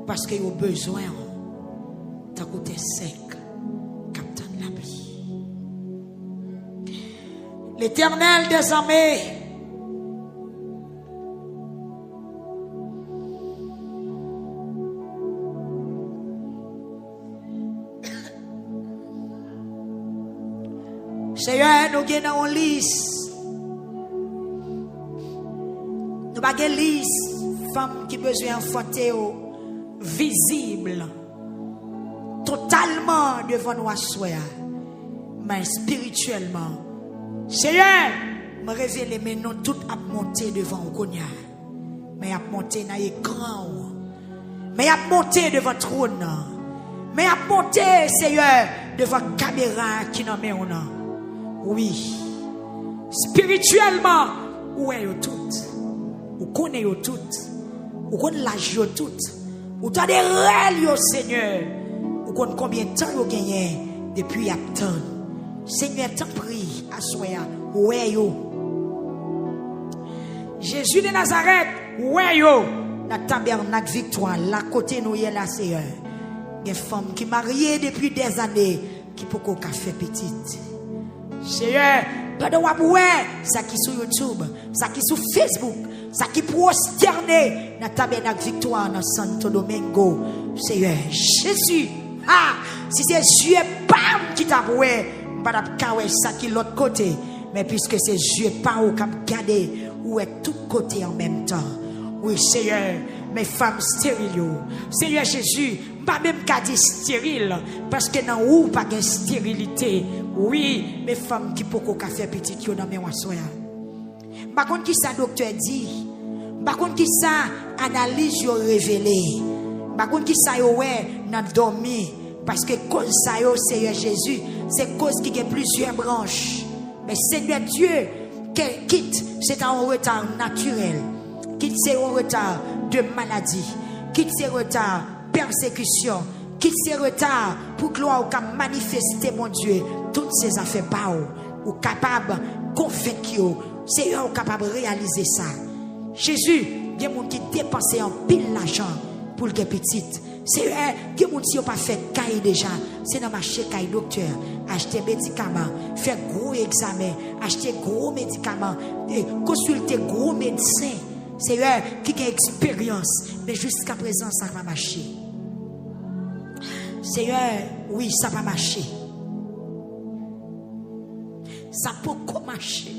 parce que vous avez besoin d'un côté sec, captain de la pluie. L'Éternel des armées, Seigneur, nous avons une liste. Nous avons une liste femmes qui ont besoin d'enfanter visible, totalement devant nous asseoir, mais spirituellement. Seigneur, me révèle mais nous tout à monter devant Konya. mais a monté dans l'écran, mais a monté devant le trône, mais a monté, Seigneur, devant la caméra qui n'a pas. Oui, spirituellement, où est tout? Où connaît tout? Où connaît l'âge tout? Où t'as des rêves, Seigneur? Où connaît combien de temps vous gagnez depuis à temps? Seigneur, t'en prie, assoya, où est yo? Jésus de Nazareth, où est yo? La tabernacle victoire, la côté nous y est là, Seigneur. Des femmes qui mariées depuis des années, qui peut qu'on fait petite. Seigneur, pendant que ça qui sur YouTube, ça qui sur Facebook, ça qui prosterné dans la tabernacle victoire dans Santo Domingo. Seigneur, Jésus, si c'est Dieu pas qui t'a voué, pas de ça qui l'autre côté, mais puisque c'est Dieu pas ou comme garder ou est tout côté en même temps. Oui, Seigneur, mes femmes stériles. Seigneur Jésus, pas même qu'à dire stérile, parce que dans ou pas de stérilité. Oui, mes femmes qui peuvent faire petit dans mes soya. Par contre, qui ça docteur dit? Par contre, qui ça analyse yo révélé? Par contre, qui ça yo ouais dans dormi? Parce que cause ça yo Seigneur Jésus, c'est cause qui a plusieurs branches. Mais Seigneur Dieu, quitte c'est un retard naturel, quitte c'est un retard de maladie, quitte c'est retard persécution, quitte c'est retard pour gloire ou manifester mon Dieu toutes ces affaires pas ou capable convaincre Seigneur capable réaliser ça. Jésus, il y a des gens qui dépensent en pile l'argent pour le petite. C'est vrai, il y a des gens qui n'ont pas fait caille déjà. C'est dans le marché caille docteur. Acheter médicaments, faire gros examen, acheter gros médicaments, consulter gros médecins. C'est vrai, qui a expérience. Mais jusqu'à présent, ça va marcher. Seigneur, oui, ça va marcher. Ça peut marcher.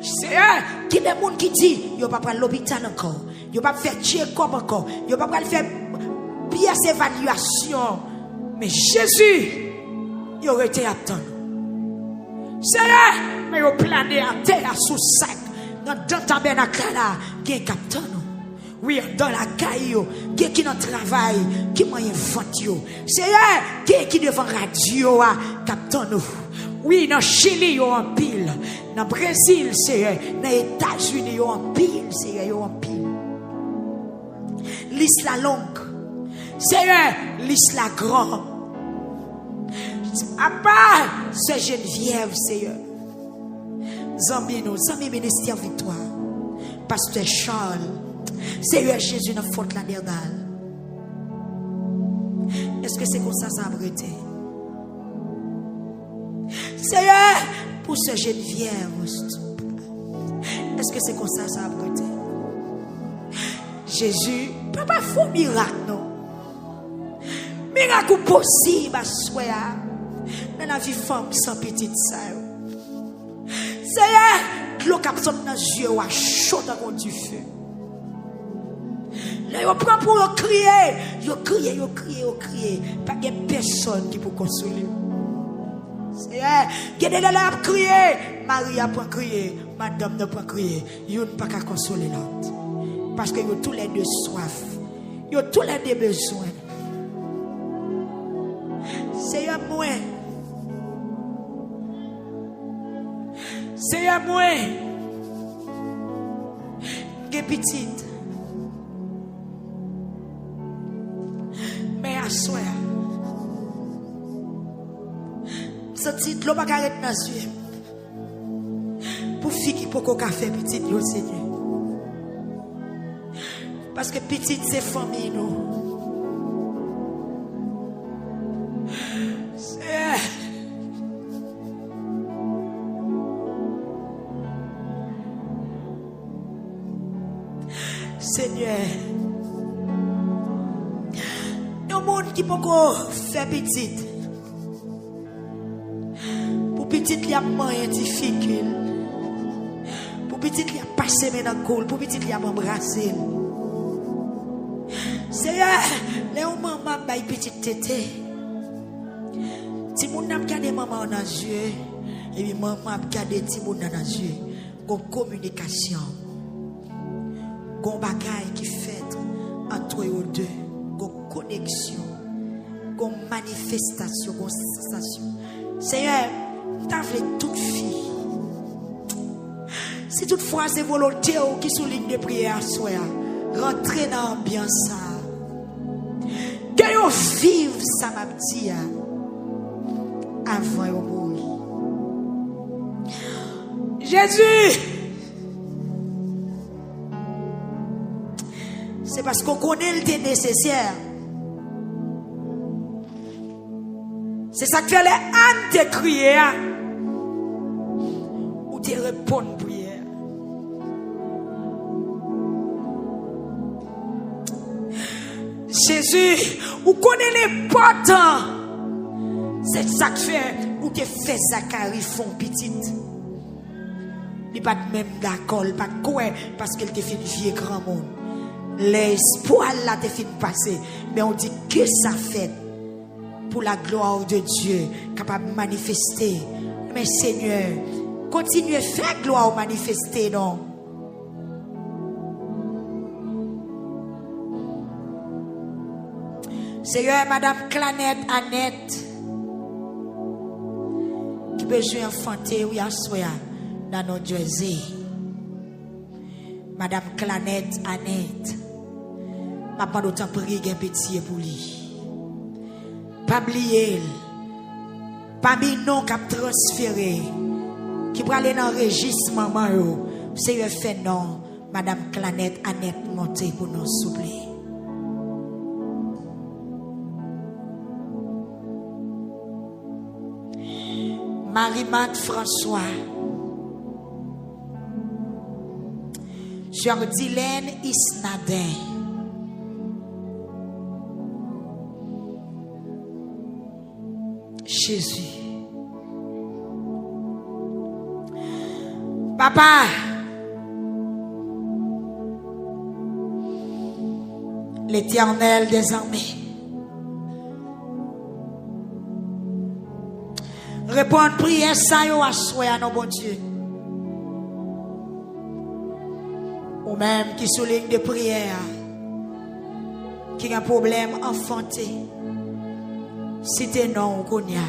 Seigneur, qui est des gens qui disent, il ne va pas prendre l'hôpital encore, il ne va pas faire check-up encore, il ne va pas faire pièce évaluation. Mais Jésus, il aurait été attendre. Seigneur, mais il a plané à terre sous sac, dans le tabernacle là, qui est capteur. Oui, dans la caille, qui est dans le travail, qui m'a inventé. Seigneur, qui est devant la radio, capteur nous. Oui, dans le Chili, il y a un pile. Dans le Brésil, c'est dans les États-Unis, il y a un pile. C'est un pile. L'isla longue. Seigneur, l'isla grand. À part ce Geneviève, Seigneur. Zambie, ministère victoire. Pasteur Charles. Seigneur Jésus, n'a faute la dernière. Est-ce que c'est comme ça a brûlé? Seigneur, pour ce Geneviève, est-ce que c'est comme ça a brûlé? Jésus, papa, faut miracle, non? Miracle possible, à soi, dans la vie femme sans petite sœur. Seigneur, l'eau qui dans les yeux, à chaud dans du feu. Là, il prend pour crier, il crie. Pas de personne qui peut consoler. Seigneur, il y a des gens qui ont crié, Marie a pas crié, madame n'a pas crié. Ils n'ont pas qu'à consoler l'autre. Parce qu'ils ont tous les deux soif. Ils ont tous les deux besoin. Seigneur, moi. Seigneur, moi. Des petites. Mais à soi. Ce titre, l'on va arrêter dans les yeux. Pour filles qui peuvent faire petite, le Seigneur. Parce que petite, c'est famille, nous. Seigneur. Il y a des gens qui peuvent faire petite. Pour petite, il y a moyen difficile. Pour petite, il y a passé dans le col. Pour petite, il y a embrassé. Seigneur, les mamans baillent petite tété. Si mon n'a regardé maman dans les yeux, et puis maman a regardé si mon dans les yeux, une communication. gon bagaille qui fait entre eux deux, gon connexion, gon manifestation, gon sensation. Seigneur, t'as fait toute fille. Si toutefois c'est volonté qui souligne de prière, soit rentrer dans l'ambiance. Que vous vivez ça, ma petite, avant de mourir. Jésus, c'est parce qu'on connaît le temps nécessaire. C'est ça que fait les ânes te crier ou te répondre prière. Jésus, ou connaît les potes. C'est ça que fait ou te fait Zacharie font petite. Il pas même d'accord, pas quoi parce qu'elle te fait vieux grand monde. L'espoir là te fait passer, mais on dit que ça fait pour la gloire de Dieu capable de manifester. Mais Seigneur, continuez à faire gloire manifester non. Seigneur, Madame Clanet Annette qui besoin enfanter oui à soya dans notre Jersey. Madame Clanet Annette m'a pas d'autant prier un petit pour lui. Pas oublier pas mis non cap transféré qui pour aller dans le registre maman yo. Seigneur fait non Madame Clanet Annette monter pour nous soupler. Marie-Mad François, Jordilène Isnadin, Jésus. Papa, l'Éternel des armées, répondre prière ça yo à souhait à nos bon Dieu. Ou même qui souligne de prière qui a un problème enfanté. C'était non qu'on y a.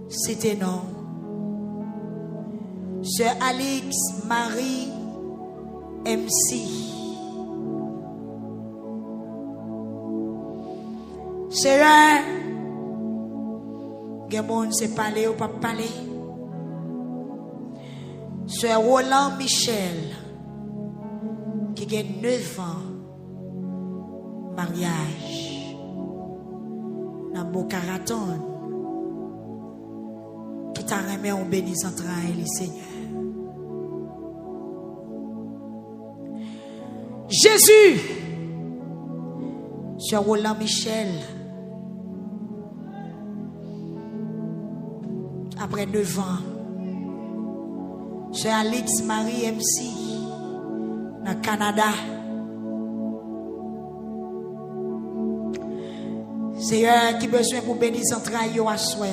C'était non. Sœur Alix Marie MC. Seigneur, Gamon c'est parler ou pas parler. Sœur Roland Michel qui a 9 ans. Mariage dans Boca Raton qui t'a remis en bénisse entre les Seigneur. Jésus, Sœur Roland Michel, après 9 ans, Sœur Alix Marie MC dans Canada. Seigneur qui besoin pour bénir son travail à soi.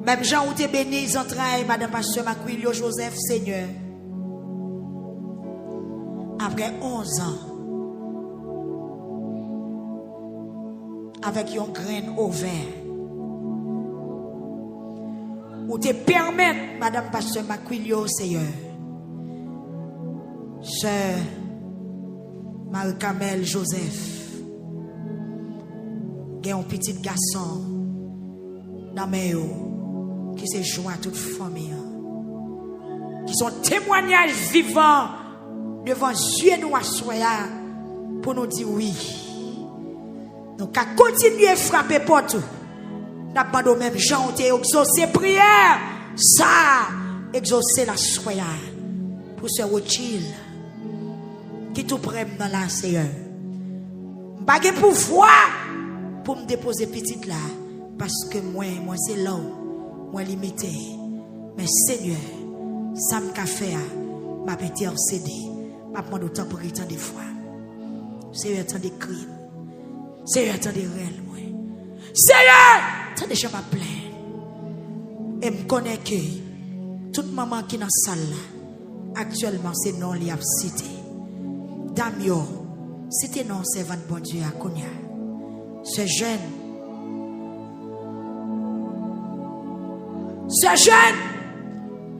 Même Jean où tu bénis son travail, Madame Pasteur Macuilio Joseph, Seigneur. Après 11 ans, avec une graine au vert, où te permettre, Madame Pasteur Macuilio, Seigneur, Sœur Malcamel Joseph, il y a un petit garçon dans mes yeux qui se joint à toute famille, qui sont témoignages vivants devant Dieu nous à soya pour nous dire oui. Donc à continuer à frapper porte, n'a pas de même gens qui ont exaucé prière, ça exaucer la soya pour se retirer. Qui tout prêt dans la Seigneur. Pas de pouvoir pour me déposer petite là parce que moi c'est là moi limité. Mais Seigneur, ça me fait m'a intercédé. M'a prendre autant pour tant des fois. Seigneur tant des crimes. Seigneur tant des réels moi. Seigneur, tant des gens m'a plaint. Et me connaît que toute maman qui dans la salle actuellement, c'est non li a cité. Dame yo, c'était non servant bon Dieu à Kounia. Ce jeune,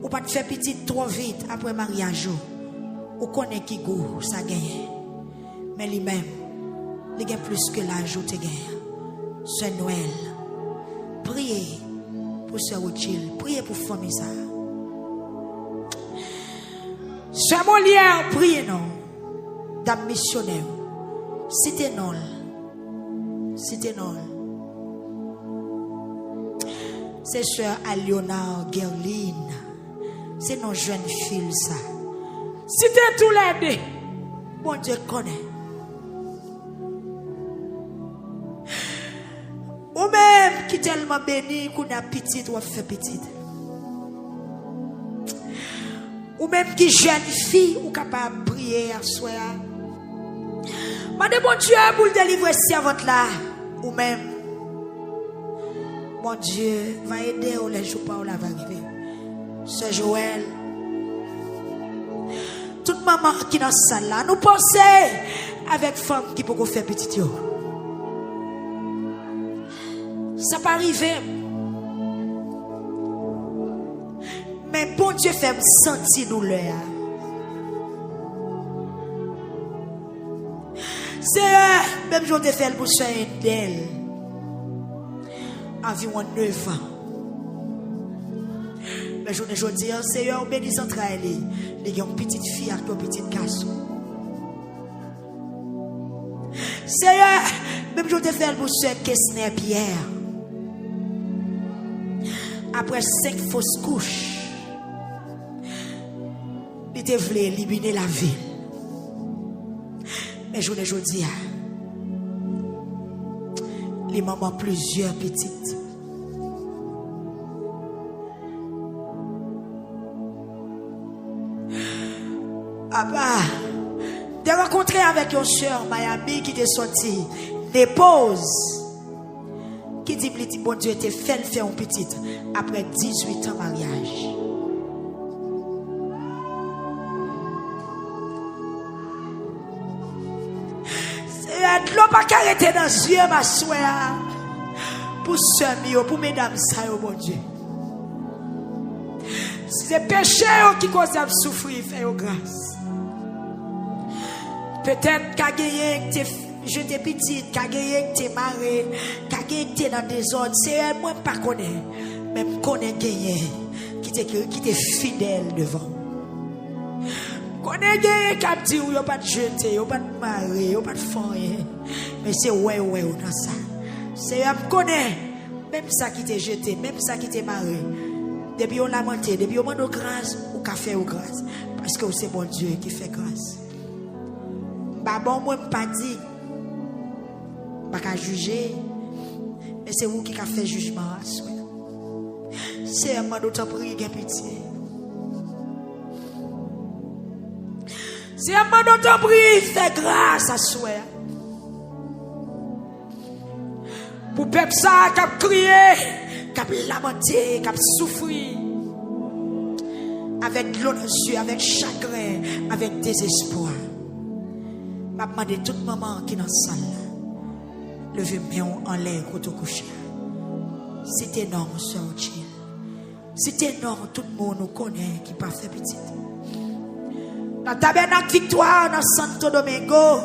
ou pas te faire petit trop vite après mariage, ou connaît qui goût ça gagne. Mais lui-même, il gagne plus que l'argent te gagne. Ce Noël, priez pour ce Rothschild, priez pour famille ça. Ce Molière, priez non. Dame missionnaire, c'était non. C'était non. C'est sœur Aliona Gerline. C'est nos jeunes filles ça. C'était tous les deux. Bon Dieu connaît. Ou même qui tellement béni qu'on a petite ou fait petite. Ou même qui jeune fille ou capable de prier à soi. Madame bon Dieu pour délivrer servante là. Ou même mon Dieu va aider ou les jours pas où la va arriver. Ce Joël. Toute maman qui dans la salle là, nous pensons avec femme qui peut faire petit yo. Ça peut arriver. Mais bon Dieu fait me sentir douleur. C'est même je te fais le bouche d'elle. Environ 9 ans. Mais je ne dis pas, Seigneur, bénis entre elles. Il y a une petite fille avec une petite garçon. Seigneur, même je te fais le bouche de Pierre. Après 5 fausses couches, il te voulait éliminer la ville. Mais je ne dis pas, les mamans plusieurs petites. Papa, de rencontrer avec une soeur Miami qui t'est sorti, dépose, qui dit bon Dieu te fait faire une petite après 18 ans de mariage. C'est l'eau pas arrêter dans les yeux, ma soeur, pour soeur mio, pour mesdames, ça, bon Dieu. C'est péché qui cause à souffrir, faire grâce. Peut-être qu'à gagner, je t'ai petite, qu'à gagner, t'es marré, qu'à gagner, t'es dans des ordres. C'est moi pas connaît, même connaît gagner, qui t'est fidèle devant. Connaît gagner, qu'à dire, il n'y a pas de jeter, il n'y a pas de marrer, il n'y a pas de foyer. Mais c'est ouais, dans ça. C'est me connaît, même ça qui t'est jeté, même ça qui t'est marré. Depuis on lamenté, depuis on demande grâce, ou café ou grâce. Parce que c'est bon Dieu qui fait grâce. Bah bon, moi, je pas dit. Je pas juger. Mais c'est vous qui avez fait jugement. C'est un moment d'autant prier, pitié. C'est un moment d'autant prier, fait grâce à soi. Pour peuple ça, qui a crié, qui a lamenté, qui a souffert. Avec l'eau dans les yeux, avec chagrin, avec désespoir. Je demande à toute maman qui est dans la salle, levez main en l'air pour te coucher. C'est énorme, soeur Rothschild. C'est énorme, tout le monde nous connaît qui pas fait petit. Dans le tabernacle Victoire, dans Santo Domingo,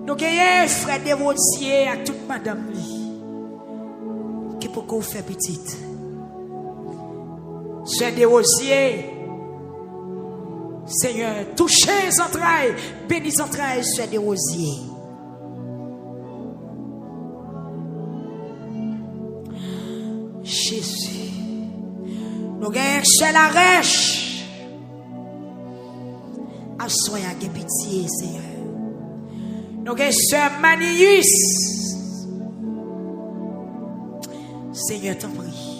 nous avons un frère dévotier à toute madame qui peut faire petite. Frère dévotier. Seigneur, touchez les entrailles, bénis les entrailles, sois des rosiers. Jésus, nous gagnons chez la rêche. Assoyez à pitié, Seigneur. Nous gagnons sœur Manius. Seigneur, t'en prie.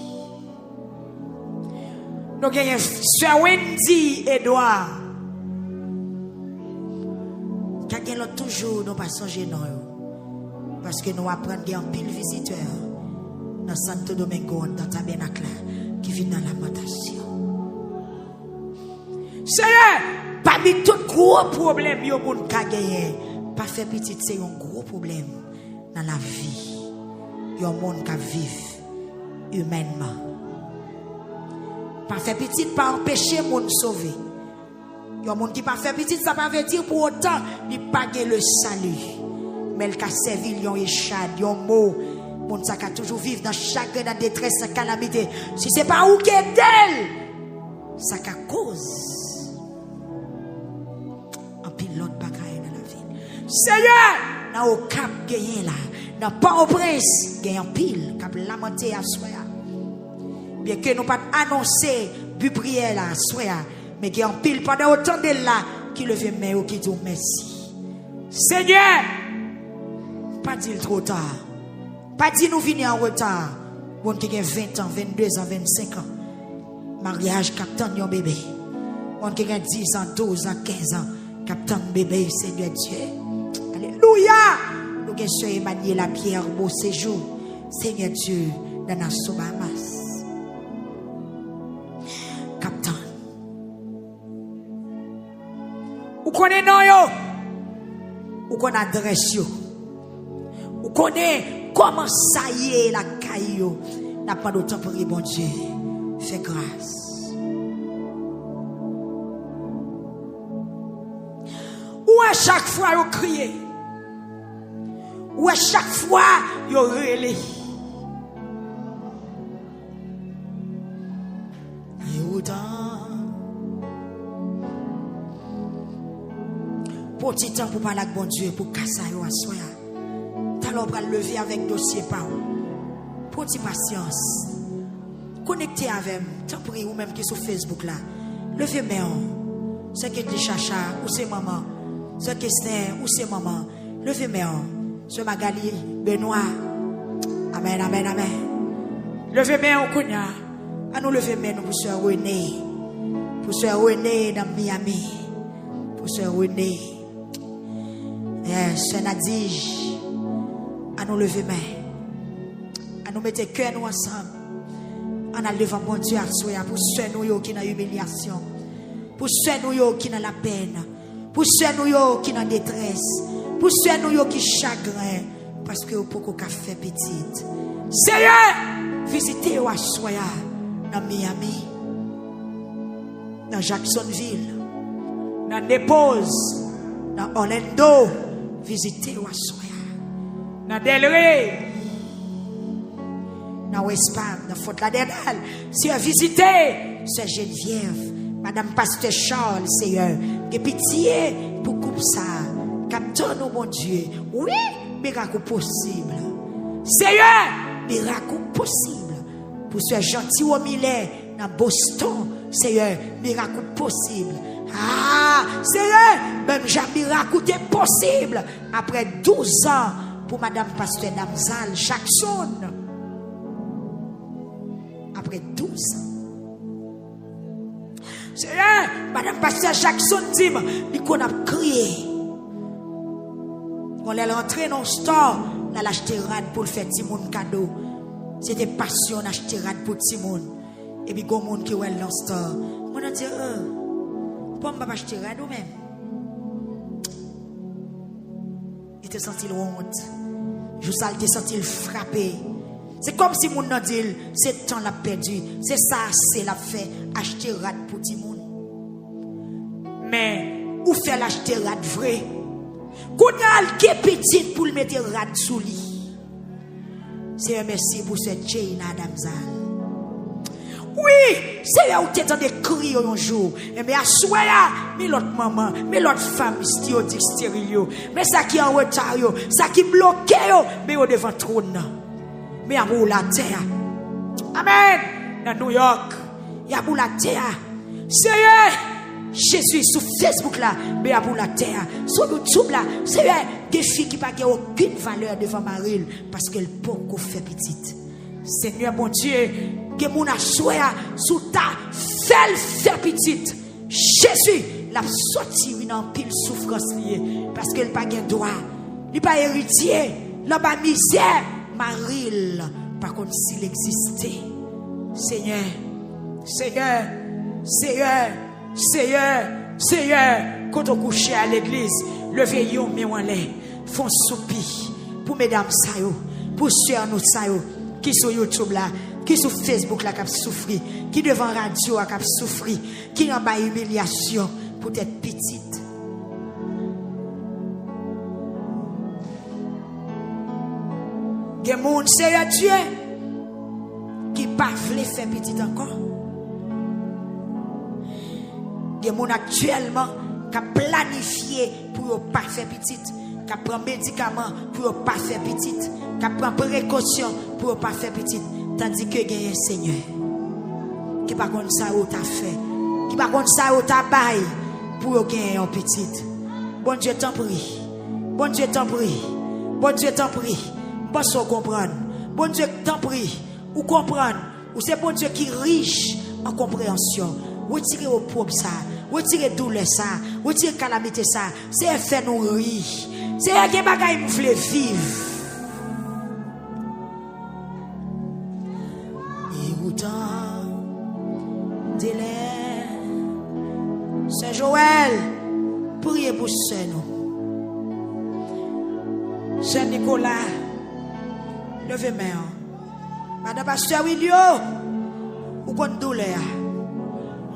Nous gagnons sœur Wendy Edouard. Qui a toujours nous pas songer non. Parce que nous apprenons qu'il y a un pile visiteur dans Santo Domingo, dans Tabernacle. qui vit dans la lamentation. Seigneur, parmi tout gros problème yo moun ka gagné, pas faire petit c'est un gros problème dans la vie. Yo moun ka vivre humainement. Pas faire petit pas empêcher moun sauver. Yo moun qui pas faire petit ça pas veut dire pour autant il pas gagner le salut. Mais le ka servi lion échad, yon mot moun ça ka toujours vivre dans chagrin, dans détresse, dans calamité. Si c'est pas ou qui est d'elle, ça ka cause l'autre bagaille dans la ville. Seigneur, dans au cap gagné là, dans pas au prince, gagne en pile, cap lamenté à soi. Bien que nous pas annoncer but prière là soi, mais gagne en pile pendant autant de là qui lever main ou qui dit merci. Seigneur, pas dire trop tard. Pas dire nous venir en retard. Bon qui gagne 20 ans, 22 ans, 25 ans. Mariage captain yon bébé. Bon qui gagne 10 ans, 12 ans, 15 ans. Captain bébé, Seigneur Dieu. Alléluia. Nous avons Emmanuel la pierre, beau séjour. Seigneur Dieu, dans la Sobamas. Captain. Ou connaît non yo? Ou connaît adresse yo? Ou connaît comment ça y est la caillou? N'a pas de temps pour bon Dieu. Fais grâce. Ou à chaque fois vous criez, ou à chaque fois vous relez. Et autant pour petit temps pour parler avec bon Dieu, pour casser à soi. T'allons pour lever avec dossier par pour petite patience. Connectez avec tant pour ou même qui sur Facebook là. Levez main. C'est que des chacha ou c'est maman. Ce que c'est ou c'est maman. Levez main. Ce Magali Benoît. Amen, amen, amen. Levez main au Kounia. À nous lever main pour Sœur René. Pour Sœur René dans Miami. Pour Sœur René. Sœur Nadige. À nous lever main. À nous mettre cœur nous ensemble. On a levé mon Dieu à soi. Pour Sœur nous qui dans l'humiliation. Pour Sœur nous qui dans la peine. Pour ceux qui sont en détresse, pour ceux qui sont chagrin, parce que pour qu'on fait petite. Seigneur, visitez à Soya, dans Miami, dans Jacksonville, dans Dépose, dans Orlando, visitez à Soya, dans Delray, dans West Palm, dans Fort Lauderdale. Si vous visitez, c'est Geneviève. Madame Pasteur Charles, Seigneur, que pitié pour couper ça. Capteur, mon Dieu. Oui, miracle possible. Seigneur, miracle possible. Pour ce gentil au Millet, dans Boston, Seigneur, miracle possible. Ah, Seigneur, même jamais miracle est possible. Après 12 ans, pour Madame Pasteur Damzal Jackson. Après 12 ans. Seigneur, Madame Pasteur Jackson dit, il qu'on a crié. On est rentré dans le store, on a acheté rad pour le faire Timon cadeau. C'était passion, on a acheté rad pour Timon. Et puis, il y a des gens qui sont dans le store. On a dit, pourquoi on va acheter rad ou même? Il te senti honte. Je te senti frappé. C'est comme si mon n'a dit, c'est temps l'a perdu. C'est ça, c'est la fait. Acheter rad pour tout le monde. Mais, où fait l'acheter rad vrai? Qu'on a le qui est petit pour le mettre rad sous lui. C'est un merci pour cette Jaina Damzal. Oui, c'est là où tu es en de crier un jour. Mais à soi, mais l'autre maman, mais l'autre femme, stérile, mais ça qui est en retard, ça qui bloque, mais au devant trône. Mais à bout la terre. Amen. Dans New York, il y a bout la terre. Seigneur, Jésus sur Facebook là, mais à bout la terre. Sur YouTube là, Seigneur, des filles qui n'ont aucune valeur devant Marie parce qu'elle peut qu'on fait petite. Seigneur, mon Dieu, que mon assoya sous ta fait petite. Jésus, l'a sorti dans pile souffrance liée parce qu'elle n'a pas de droit. Il n'a pas héritier, il n'a pas misère. Marie, par contre, s'il existait, Seigneur, Seigneur, quand on couche à l'église, levez yon mais en l'air, font soupi pour mesdames sa yo, pour sœurs nous sa yo, qui sur YouTube là, qui sur Facebook là, qui a souffri, qui devant radio qui a souffri, qui en bas humiliation pour être petite. Des gens, Seigneur Dieu, qui ne pas faire petite encore. Des gens actuellement qui ont planifié pour ne pas faire petite, qui prennent médicaments pour ne pas faire petite, qui prennent précaution pour ne pas faire petite. Tandis que il y a un Seigneur qui par contre ça ou t'a fait, qui par contre ça ou t'a bail pour gagner un petite. Bon Dieu t'en prie. Bon Dieu t'en prie. Bon Dieu t'en prie. Bon Dieu comprendre. Bon Dieu t'en prie. Ou comprendre. Ou c'est bon Dieu qui est riche en compréhension. Retirez au pauvre ça. Retirez douleur ça. Retirez calamité ça. C'est fait nous rire. C'est un qui bagaille nous voulait vivre. Saint Joël, priez pour Saint nous. Saint Nicolas, levez main. Madame Pasteur Wilio, ou qu'on douleur,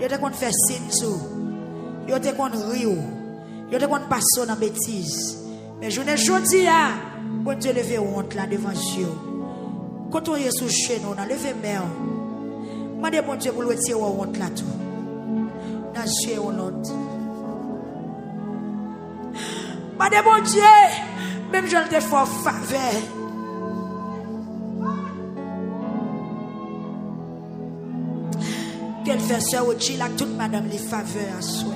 yo te qu'on fait signe sous, yo te qu'on rio, yo te qu'on passe dans bêtise. Mais je ne jodi à, bon Dieu levez honte là devant Dieu. Quand on est sous chez nous, on a levé main. Mandez bon Dieu pour le retirer honte là tout. Dans chez on l'autre. Mandez bon Dieu, même je le fort faveur. Qu'elle fait ça au Chila, toute madame les faveurs à soi.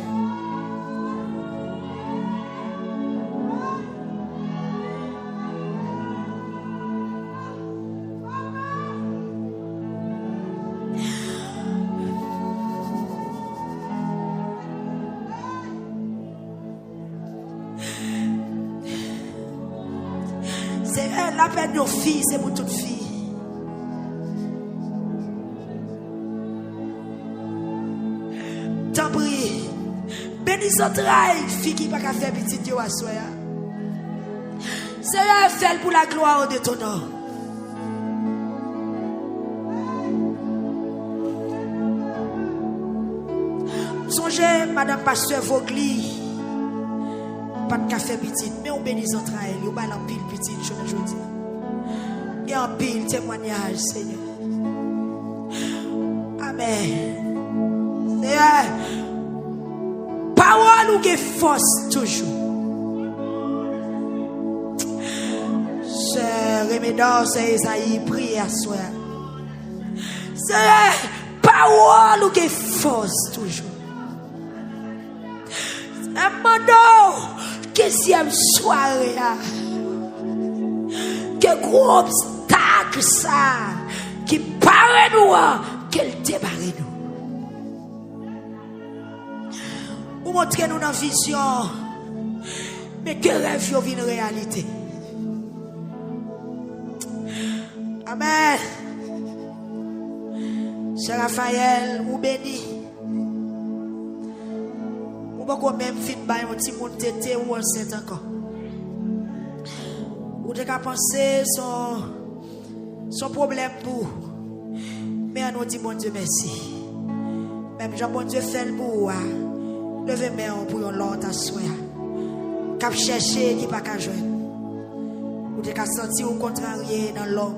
La peine de nos filles, c'est pour toutes filles. T'en prie. Bénis son travail, fille qui n'a pas faire petit Dieu à soi. Seigneur, fais pour la gloire de ton nom. Songez, Madame Pasteur Vogli. Pas de café petit, mais on bénit son travail, on va en pile petit, je me dis. Et en pile témoignage, Seigneur. Amen. Seigneur, parole ou que force toujours. Sœur Rémédor, c'est Esaïe, prie à soi. Seigneur, parole ou que force toujours. Amando. Deuxième soirée, que gros obstacle ça, qui paraît nous, qu'elle débarre nous. Ou montrer nous dans la vision, mais que rêve yo vient réalité. Amen. Cher Raphaël, ou béni. Ou même fin by un petit monde tété ou enceinte encore. Ou t'es qu'à penser son problème pour. Mais on nous dit bon Dieu merci. Même Jean bon Dieu fait le pour. Levez main pour l'autre à soi. Cap chercher qui pas qu'à joindre. Ou t'es qu'à sentir ou contrarié dans l'homme.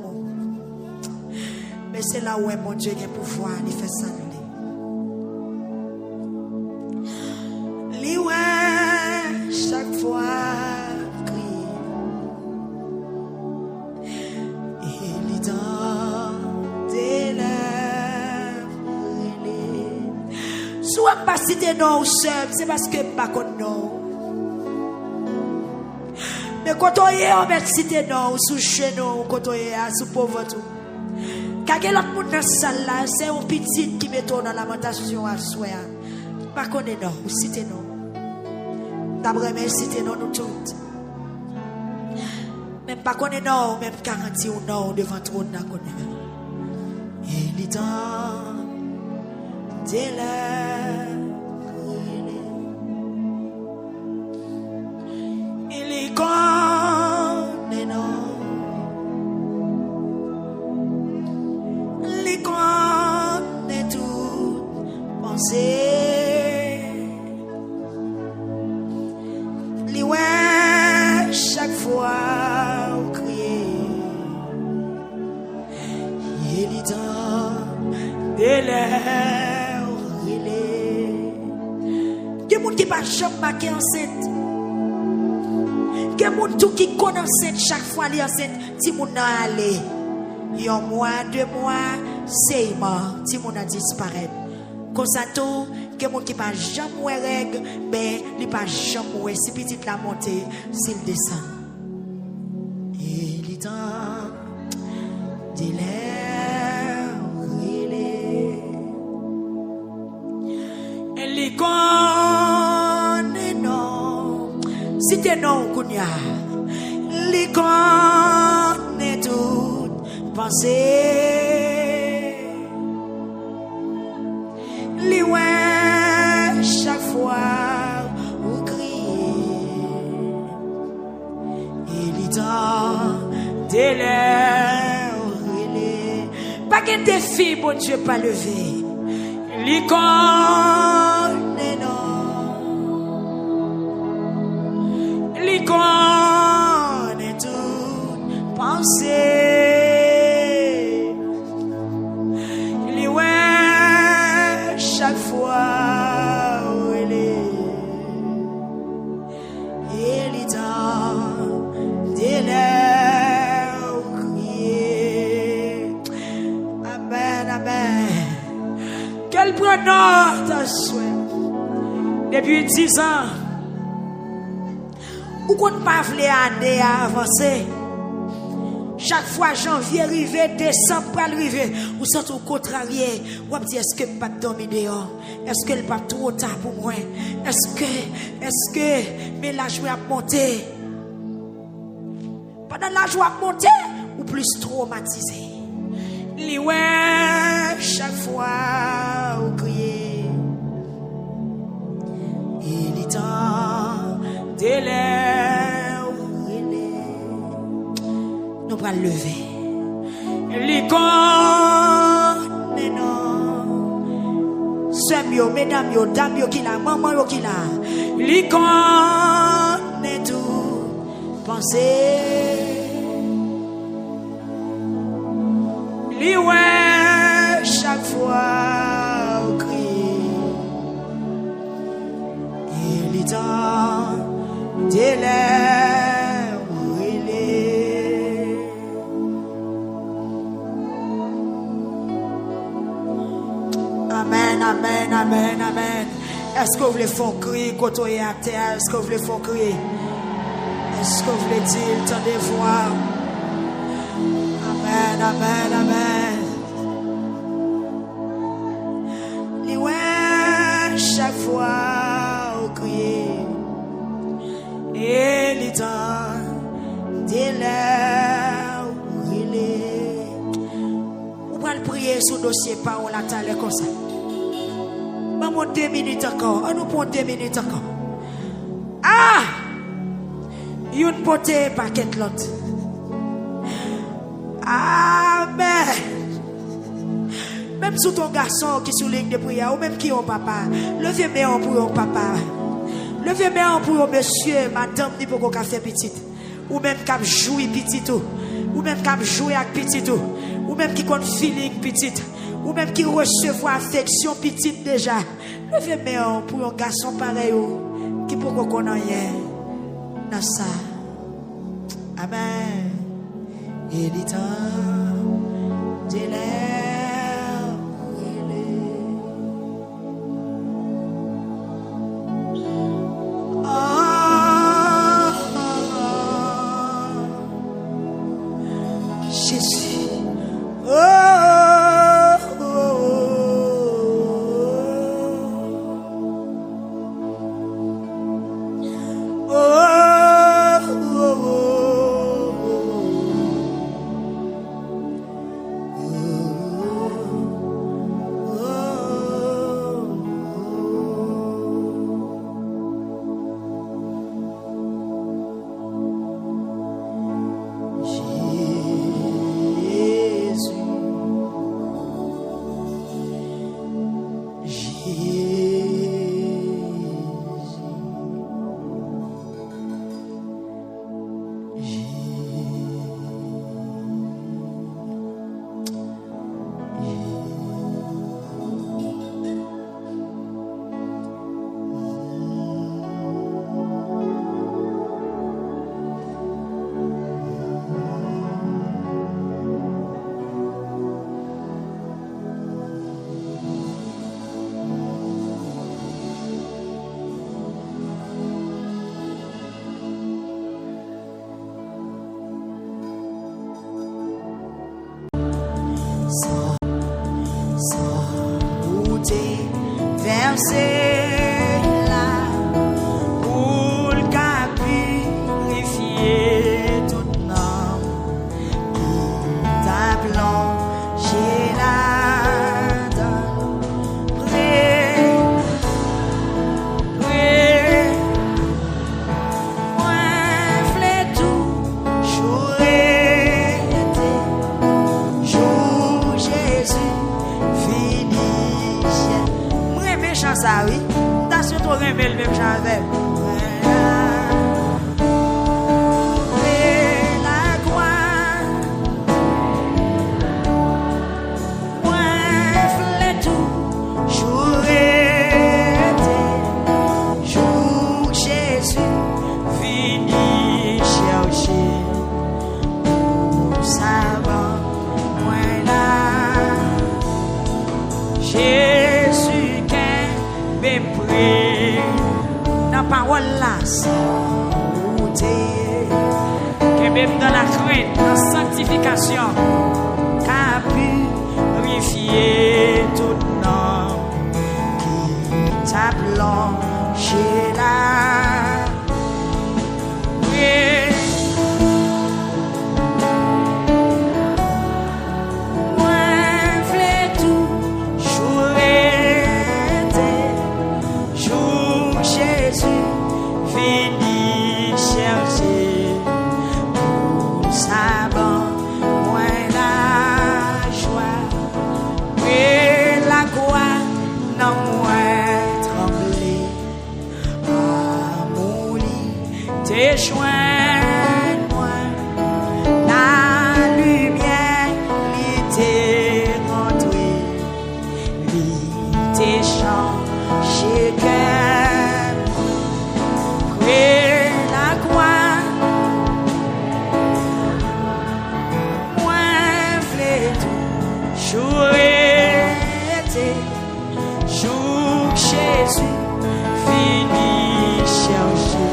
Mais c'est là où mon Dieu a pouvoir de faire ça. Chaque fois crie il est dans tes lèvres. Soit pas citer non seul, c'est parce que pas qu'on non. Mais quand on est on met citer non sous chez nous, quand on est sous pauvre tout. Quand l'autre monde dans salle là, c'est un petit qui met dans lamentation à soi. Pas qu'on est non, ou citer non. D'abord, merci de nous toutes. Même pas qu'on est non, même 40 ou non devant trop de il est dans Chaque fois au crier, il est temps de l'air. Il y a des gens qui ne sont jamais marqués enceinte. Il y a des gens qui connaissent enceinte chaque fois. Les enceintes, si mon a allé, il y a un mois, 2 mois, 6 mois, si mon a disparu. Comme ça, tout. Que mon qui pas jamais règle, ben il pas jamais si petite la montée, s'il descend. Il est temps de l'air, il connaît non, si t'es non kounya, il connaît tout pensée, li ouais. Chaque fois où crier, il est temps de l'air. Pas qu'un défi, bon Dieu, pas levé. L'icône non. L'icône est toute pensée. Il ouais, chaque fois. Qu'elle prenne notre souhait. Depuis 10 ans, ou qu'on ne pas voulait année à avancer. Chaque fois janvier arrivé, décembre arrivé, ou sont au contrarié. Ou on dit est-ce que pas dormir dehors? Est-ce que le pas trop tard pour moi? Est-ce que mais la joie a monté? Pendant la joie a monté ou plus traumatisé? Li ouais, chaque fois au crier, il est temps de l'air. Nous allons lever. L'icône non. Soeurs yo, mesdames yo, dames yo qui la, maman yo qui la. L'icône est tout pensée. Li ouais, chaque fois au cri, il est temps de l'air où il est. Amen, amen, amen, amen. Est-ce que vous voulez faire crier quand on est à terre? Est-ce que vous voulez faire crier? Est-ce que vous voulez dire, tendez voir? Amen, amen, amen. Et ouais, chaque fois au crier, il est temps de l'air où il est. On va le prier sur le dossier, pas on l'attend comme ça. Maman, 2 minutes encore. On nous prend 2 minutes encore. Ah! Une potée paquet l'autre. Amen. Même sous ton garçon qui souligne de prière, ou même qui est un papa, levez main pour un papa. Levez main pour un monsieur, madame, ni pour qu'on fait petit. Ou même qui jouer petit tout. Ou même qui jouer avec petit tout. Ou même qui compte feeling petit. Ou même qui recevoir affection petite déjà. Levez main pour un garçon pareil qui pour qu'on connaisse rien dans ça. Amen. Il est temps de l'air où il est. Oh, Jésus. parole là, que même dans la crainte, dans la sanctification, qu'a purifié tout nom qui t'a plongé là. Joins-moi, la lumière l'était rentrée, l'était changé cœur, et la croix, moi voulais toujours été, jour Jésus fini chercher.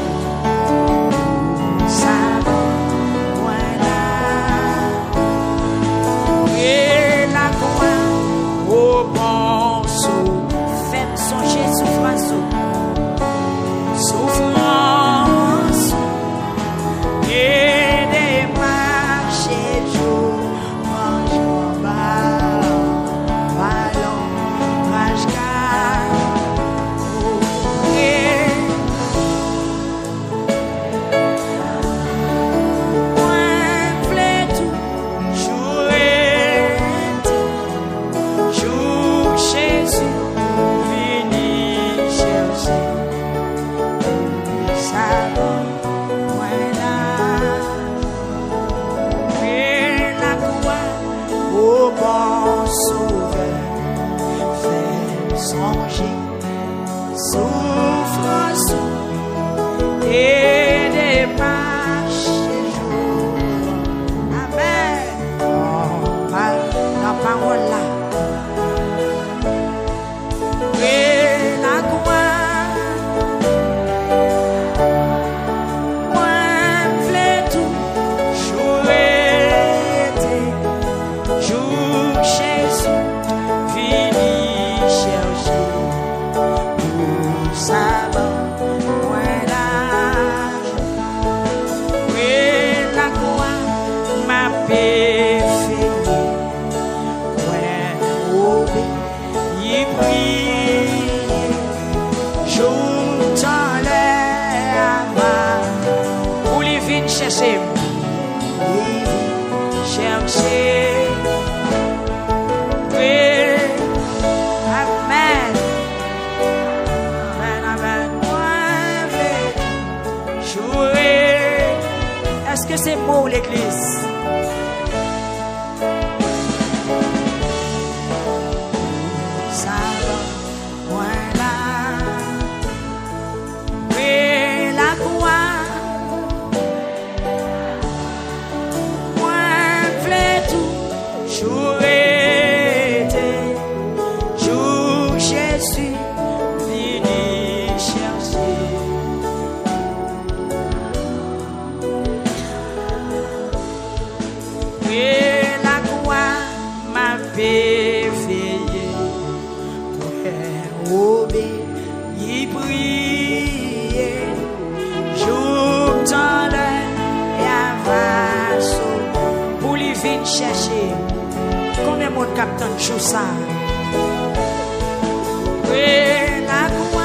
Est-ce que c'est beau l'église? Ça va, voilà. Oui, la croix. Moi, voulais toujours été, jour Jésus venu chercher. Veillé, obéi, prier, jour dans l'heure et avance pour les vite chercher. Combien de monde capte jour ça? Oui, la croix.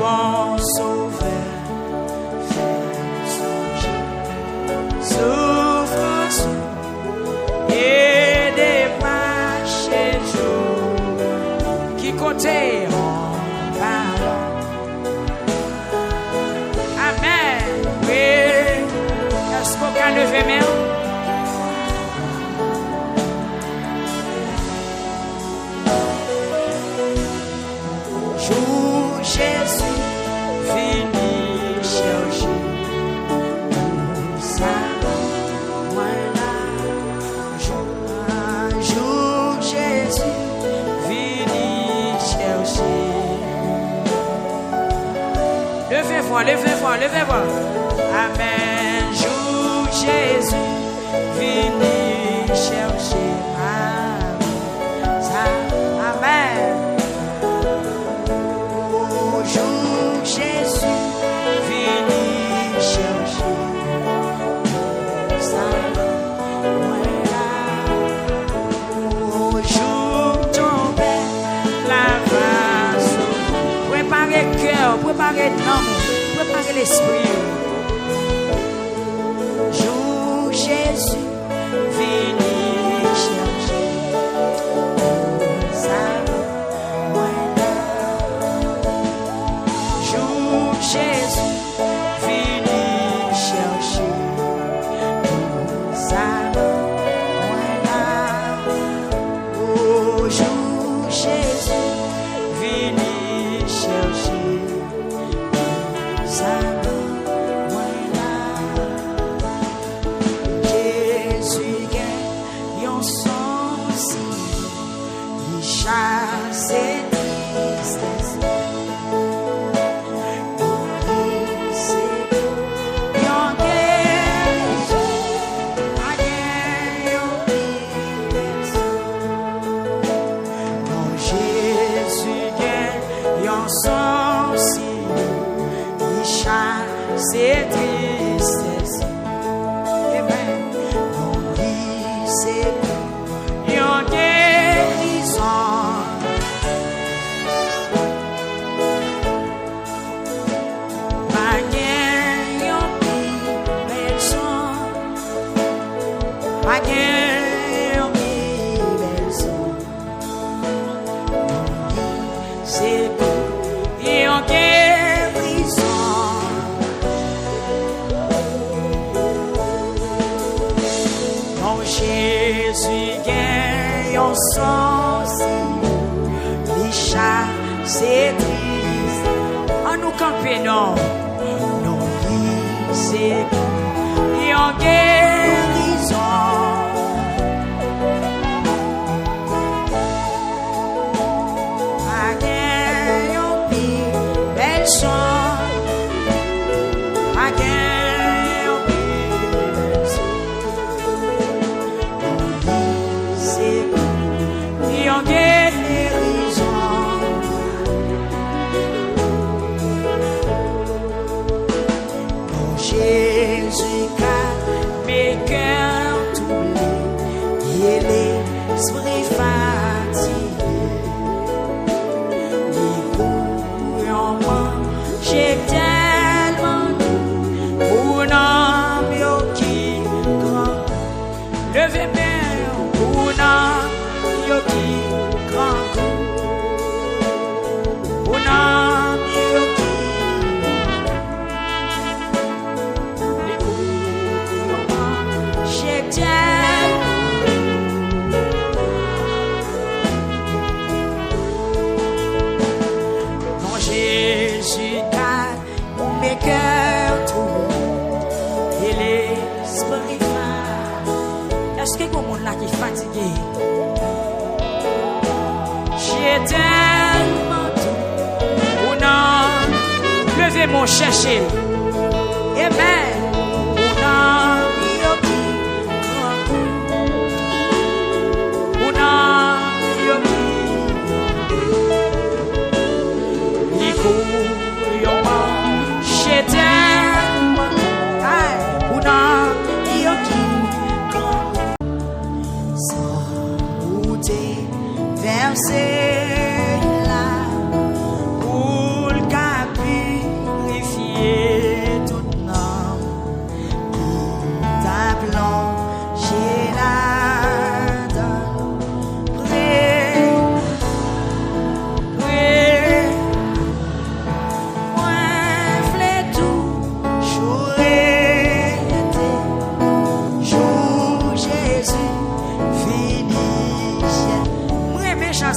Bon sauveur, fais songer. côté. Amen. Oui. Est-ce qu'on peut lever main? Jour Jésus vini chercher ça. Voilà. Jour Jésus vini chercher. Levez-vous, levez-vous, levez-vous. Amen. Jour Jésus vini chercher. Amen. Jour Jésus vini chercher. Ça, voilà. Jour tombé, la vase. Préparez le cœur, préparez l'âme, préparez l'esprit. Jour Jésus vini chercher. Ça, voilà. Jour Jésus vini chercher. Ça, voilà. Oh, jour Jésus vini chercher. Ça, voilà. Jésus gagne yon sens, il chasse tristesse. C'est tristesse. Amen. Non, c'est une guérison. Ma guerre, yon belle son. Ma guerre, yon belle son. C'est une guérison. Jésus gagne yon sens, les chats c'est triste. En nous camper non, non c'est yon guérison. Ma guerre yon belle son, ma guerre yon belle son. En guérison. Oh Jésus, car mes cœurs troublés et l'esprit fatigué, les couilles en main, j'ai tellement pour un homme qui grand. Levez bien pour un homme qui grand coup, un homme qui les coups, j'ai mon Jésus car mes cœurs troublés et l'esprit fatigué. Est-ce que vous monde là qui est fatigué? J'ai tellement tout. Ou non, levez mon chercher. Amen. Ou non, yoki, grand coup. Ou non, yoki. Likou, yoman, j'ai tellement. Ou non, yoki, grand coup. Sans goûter, verser.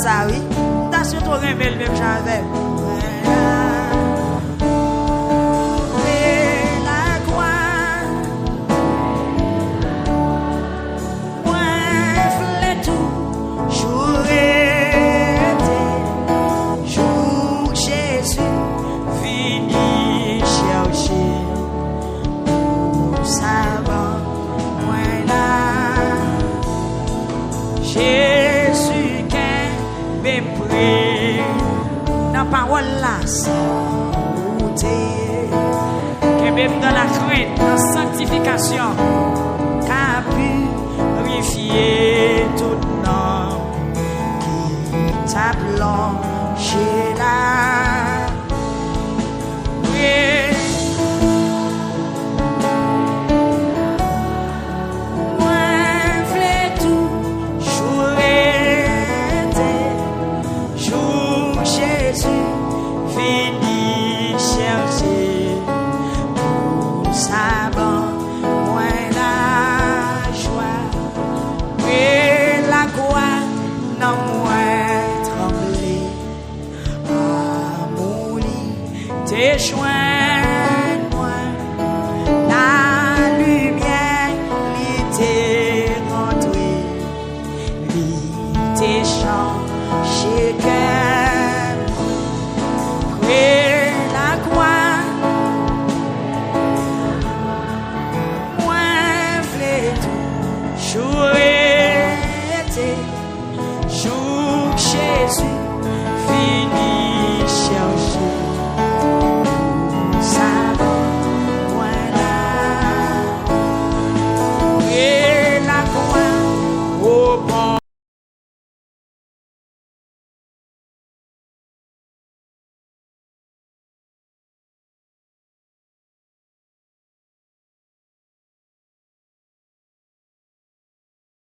ça, oui. T'as surtout remis le même j'avais. Jésus qui me prie dans la parole là, qui même dans la crainte, dans la sanctification, qui a purifié tout nom qui t'appelons.